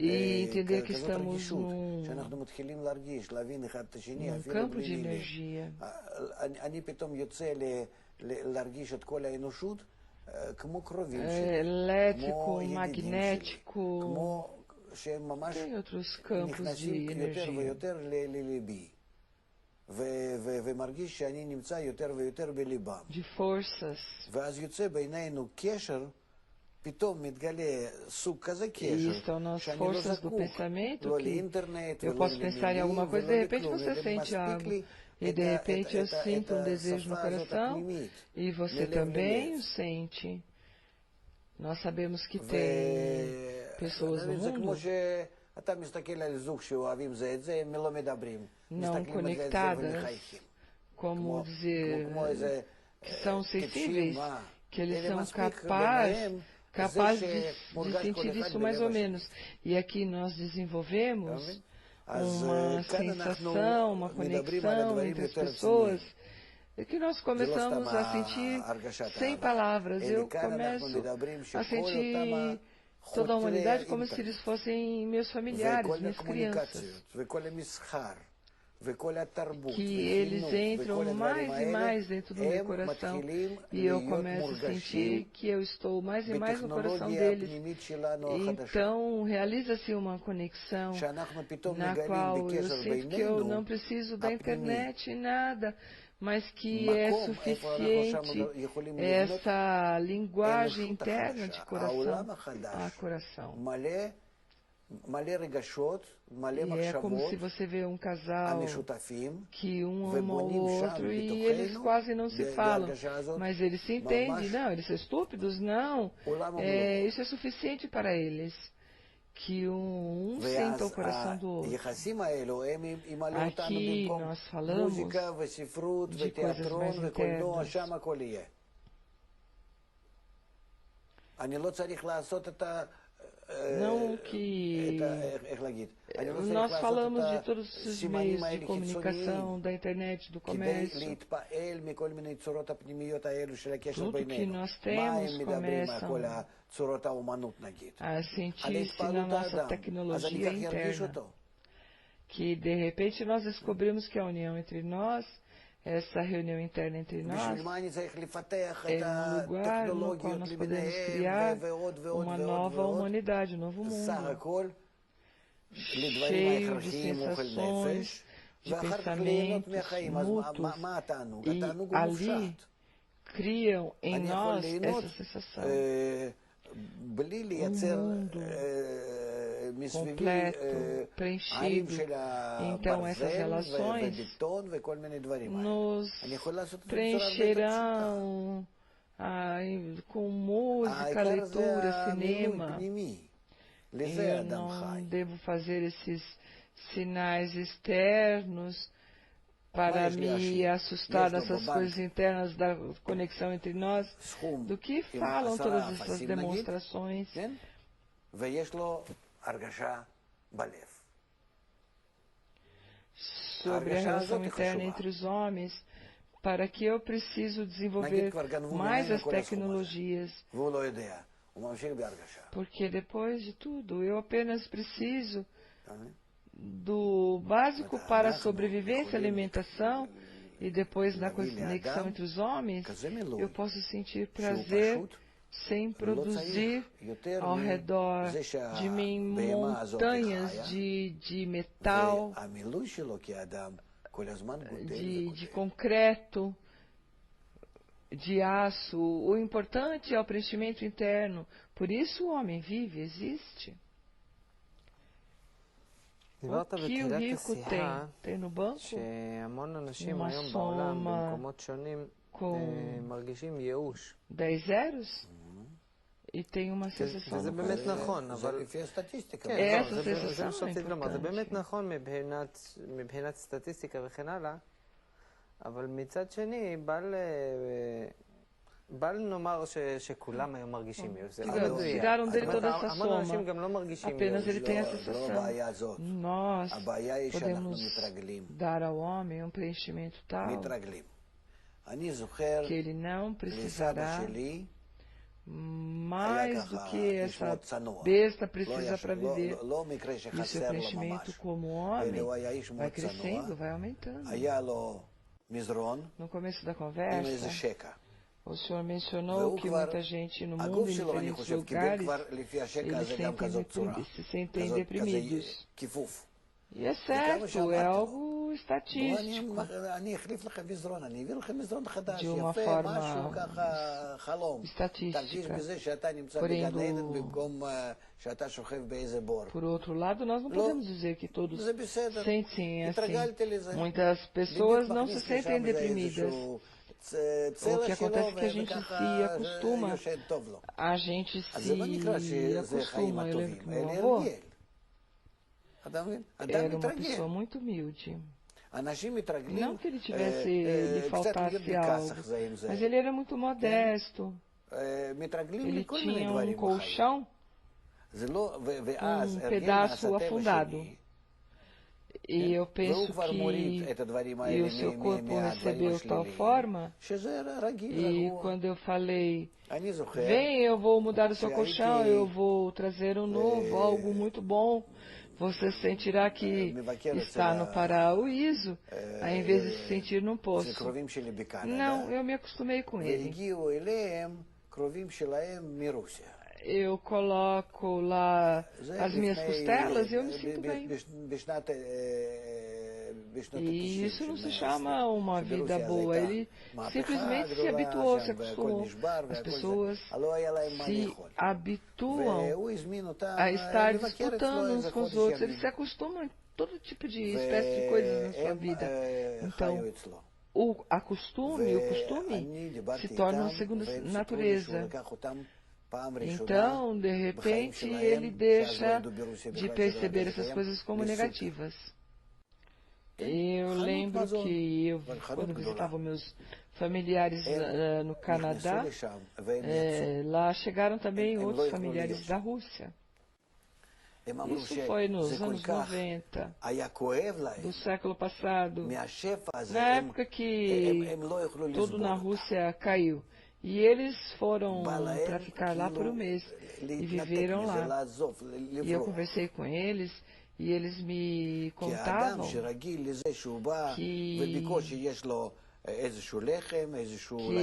Speaker 1: e entender que estamos num campo de energia. Elétrico, magnético, tem outros campos de energia. de forças. E estão nas forças do pensamento que eu posso pensar em alguma coisa, de repente você sente algo, e de repente eu sinto um desejo no coração, e você também o sente. Nós sabemos que tem pessoas no mundo não conectadas, como dizer, que são sensíveis, que eles são capazes de sentir isso mais ou menos. E aqui nós desenvolvemos uma sensação, uma conexão entre as pessoas, que nós começamos a sentir sem palavras. Eu começo a sentir toda a humanidade como se eles fossem meus familiares, minhas crianças. Que eles entram mais e mais dentro do meu coração, e eu começo a sentir que eu estou mais e mais no coração deles. Então realiza-se uma conexão na qual eu sinto que eu não preciso da internet, nada, mas que é suficiente essa linguagem interna de coração a coração. E é como se você vê um casal que um ama o outro e eles quase não se falam, mas eles se entendem. Não, eles são estúpidos? Não. Isso é suficiente para eles, que um sinta o coração do outro. Aqui nós falamos de coisas mais internas. Não que nós falamos de todos os meios de comunicação, da internet, do comércio. Tudo que nós temos começam a sentir-se na nossa tecnologia interna. Que de repente nós descobrimos que a união entre nós, essa reunião interna entre nós, é um lugar no qual nós podemos criar uma nova humanidade, um novo mundo, cheio de sensações, de pensamentos mútuos, e ali criam em nós essa sensação. Um mundo completo, preenchido. Então essas relações nos preencherão com música, leitura, cinema. Eu não devo fazer esses sinais externos para me assustar dessas coisas internas da conexão entre nós, do que falam todas essas demonstrações. Sobre a relação interna entre os homens, para que eu preciso desenvolver mais as tecnologias. Porque depois de tudo, eu apenas preciso do básico para a sobrevivência, alimentação, e depois na conexão entre os homens, eu posso sentir prazer sem produzir ao redor de mim montanhas de metal, de concreto, de aço. O importante é o preenchimento interno. Por isso o homem vive, existe. O que o rico tem no banco? Uma soma com 10 zeros? E tem uma sensação no coração. essa sensação é importante.
Speaker 2: מבחינת סטטיסטיקה וכן הלאה, אבל מצד שני, בל נאמר שכולם היום מרגישים ייאוש. זה לא מדויק. המון אנשים גם לא מרגישים ייאוש.
Speaker 1: Nós podemos dar ao homem um preenchimento tal que ele não precisará mais do que essa besta precisa para viver. E o seu preenchimento como homem vai crescendo, vai aumentando. No começo da conversa, o senhor mencionou que muita gente no mundo, em diferentes lugares, eles se sentem deprimidos. E é certo, é algo estatístico, de uma forma estatística. Porém, por outro lado, nós não podemos dizer que todos sentem assim. Muitas pessoas não se sentem deprimidas. O que acontece é que a gente se acostuma. A gente se acostuma. Eu lembro que meu avô era uma pessoa muito humilde. Não que ele lhe faltasse algo, mas ele era muito modesto. Ele tinha um colchão, um pedaço afundado. E eu penso que o seu corpo recebeu tal forma, e quando eu falei, vem, eu vou mudar o seu colchão, eu vou trazer um novo, algo muito bom, você sentirá que está no paraíso, ao invés de se sentir num poço. Não, eu me acostumei com ele. Eu coloco lá as minhas costelas e eu me sinto bem. E isso não se chama uma vida boa. Ele simplesmente se habituou, se acostumou. As pessoas se habituam a estar disputando uns com os outros. Eles se acostumam a todo tipo de espécie de coisas na sua vida. Então, o costume se torna uma segunda natureza. Então, de repente, ele deixa de perceber essas coisas como negativas. Eu lembro que quando visitava meus familiares no Canadá, lá chegaram também outros familiares da Rússia. Isso foi nos anos 90, do século passado, na época que tudo na Rússia caiu. E eles foram para ficar lá por um mês e viveram lá. E eu conversei com eles e eles me contavam que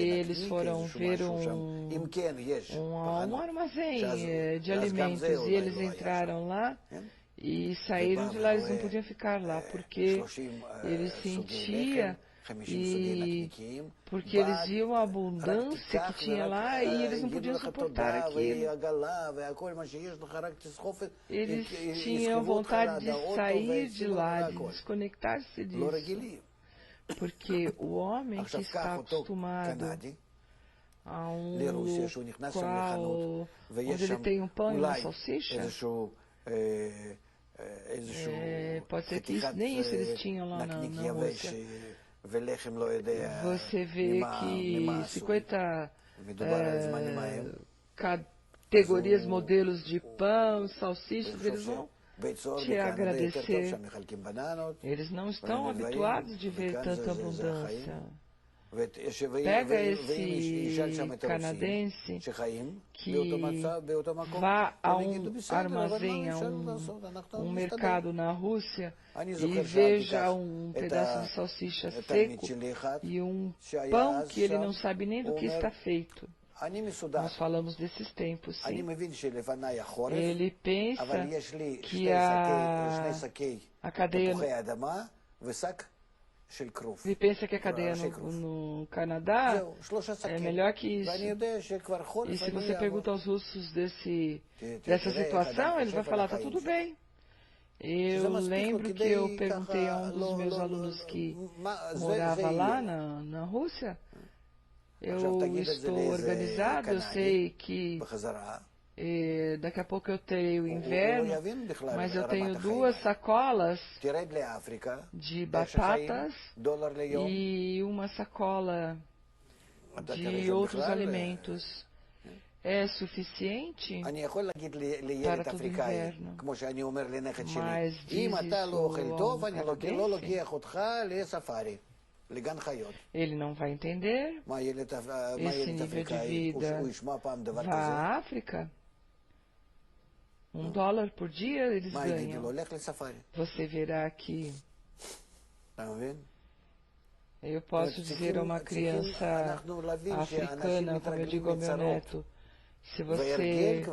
Speaker 1: eles foram ver um armazém de alimentos e eles entraram lá e saíram de lá. Eles não podiam ficar lá porque eles sentiam porque eles viam a abundância que tinha lá e eles não podiam suportar aquilo. Eles tinham vontade de sair de lá, de desconectar-se disso. Porque o homem que está acostumado a um local onde ele tem um pão e uma salsicha, pode ser que nem isso eles tinham lá na Rússia. Você vê que 50 categorias, modelos de pão, salsichas, eles vão te agradecer. Eles não estão habituados de ver tanta abundância. Pega esse canadense que vá a um armazém, a um mercado na Rússia e veja um pedaço de salsicha seco e um pão que ele não sabe nem do que está feito. Nós falamos desses tempos, sim. Ele pensa que a cadeia... Ele pensa que a cadeia no Canadá é melhor que isso. E se você pergunta aos russos dessa situação, ele vai falar, está tudo bem. Eu lembro que eu perguntei a um dos meus alunos que morava lá na Rússia, eu estou organizado, eu sei que daqui a pouco eu terei o inverno, mas eu tenho 2 sacolas de batatas e uma sacola de outros alimentos. É suficiente para todo o inverno. Mas diz isso ele não vai entender esse nível de vida. Vá à África. $1 por dia eles ganham. Você verá que eu posso dizer a uma criança africana, como eu digo ao meu neto, se você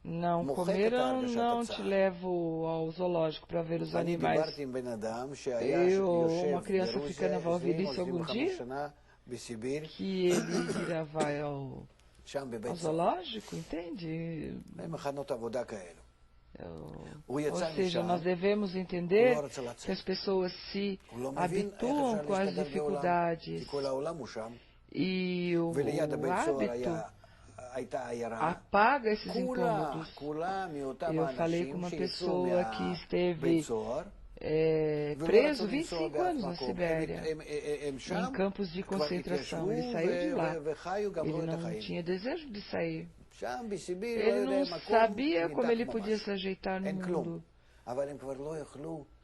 Speaker 1: Não comer, eu não te levo ao zoológico para ver os animais. Uma criança africana vai ouvir isso algum dia? Que ele vai ao zoológico, entende? Ou seja, nós devemos entender que as pessoas se habituam com as dificuldades e o hábito apaga esses incômodos. Eu falei com uma pessoa que esteve preso 25 anos na Sibéria, em campos de concentração. Ele saiu de lá. Ele não tinha desejo de sair. Ele não sabia como ele podia se ajeitar no mundo.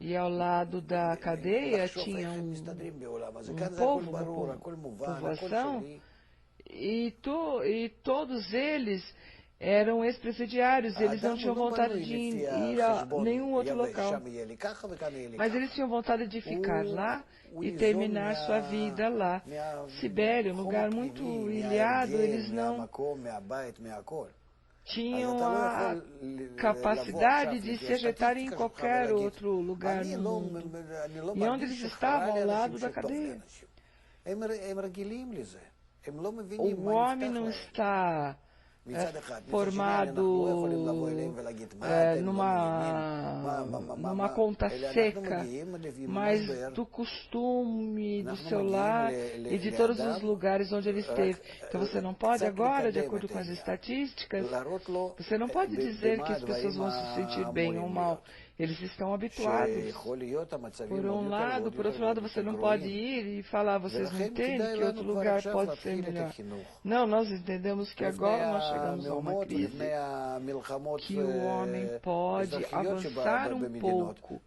Speaker 1: E ao lado da cadeia tinha um povo, uma povoação, e todos eles eram ex-presidiários, eles não tinham vontade de ir a nenhum outro local. Mas eles tinham vontade de ficar lá e terminar sua vida lá. Sibéria, um lugar muito ilhado, eles não tinham a capacidade de se ajeitarem em qualquer outro lugar no mundo. E onde eles estavam, ao lado da cadeia. O homem não está formado numa conta seca, mas do costume do seu lar e de todos os lugares onde ele esteve. Então você não pode agora, de acordo com as estatísticas, você não pode dizer que as pessoas vão se sentir bem ou mal. Eles estão habituados. Por um lado, por outro lado, você não pode ir e falar, vocês não entendem que outro lugar pode ser melhor. Não, nós entendemos que agora nós chegamos a uma crise que o homem pode avançar um pouco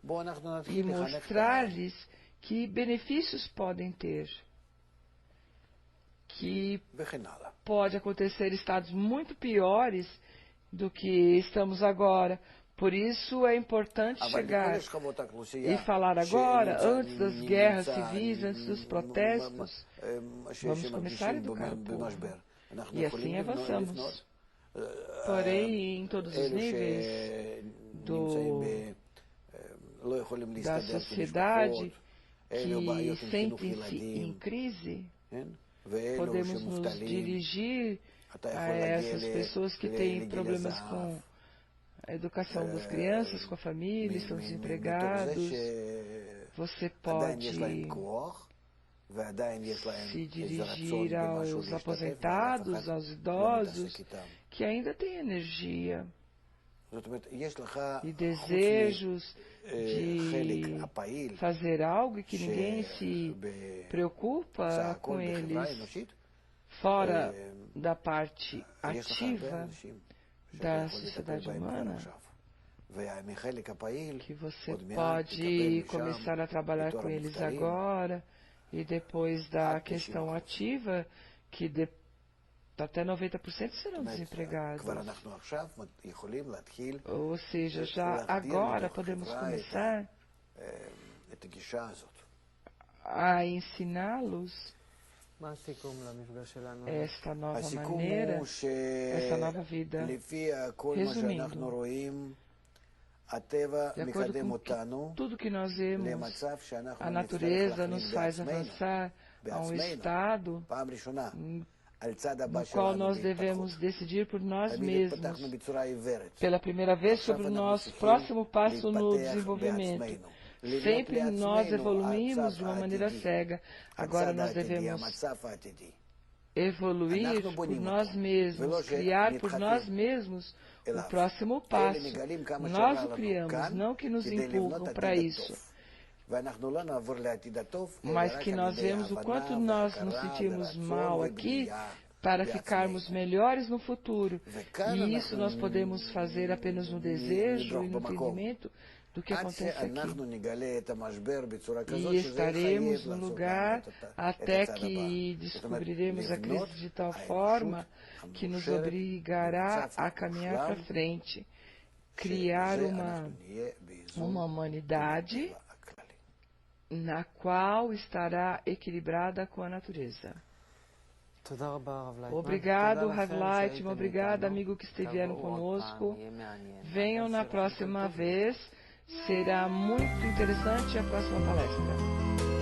Speaker 1: e mostrar-lhes que benefícios podem ter. Que pode acontecer estados muito piores do que estamos agora. Por isso é importante chegar e falar agora, antes das guerras civis, antes dos protestos. Vamos começar a educar o povo. E assim avançamos. Porém, em todos os níveis da sociedade que sentem-se em crise, podemos nos dirigir a essas pessoas que têm problemas com a educação das crianças, com a família, estão desempregados. Você pode se dirigir aos aposentados, aos idosos, que ainda têm energia e desejos de fazer algo e que ninguém se preocupa com eles, fora da parte ativa da sociedade humana, que você pode começar a trabalhar com eles agora, e depois da questão ativa, que até 90% serão desempregados. Ou seja, já agora podemos começar a ensiná-los esta nova maneira, essa nova vida. Resumindo, de acordo com tudo que nós vemos, a natureza nos faz avançar a um estado no qual nós devemos decidir por nós mesmos, pela primeira vez, sobre o nosso próximo passo no desenvolvimento. Sempre nós evoluímos de uma maneira cega. Agora nós devemos evoluir por nós mesmos, criar por nós mesmos o próximo passo. Nós o criamos, não que nos empurram para isso, mas que nós vemos o quanto nós nos sentimos mal aqui para ficarmos melhores no futuro. E isso nós podemos fazer apenas no desejo e no entendimento do que acontece aqui. E estaremos no lugar até que descobriremos a crise de tal forma que nos obrigará a caminhar para frente, criar uma humanidade na qual estará equilibrada com a natureza. Obrigado, Rav Leitman. Obrigado, amigo que estiveram conosco. Venham na próxima vez. Será muito interessante a próxima palestra.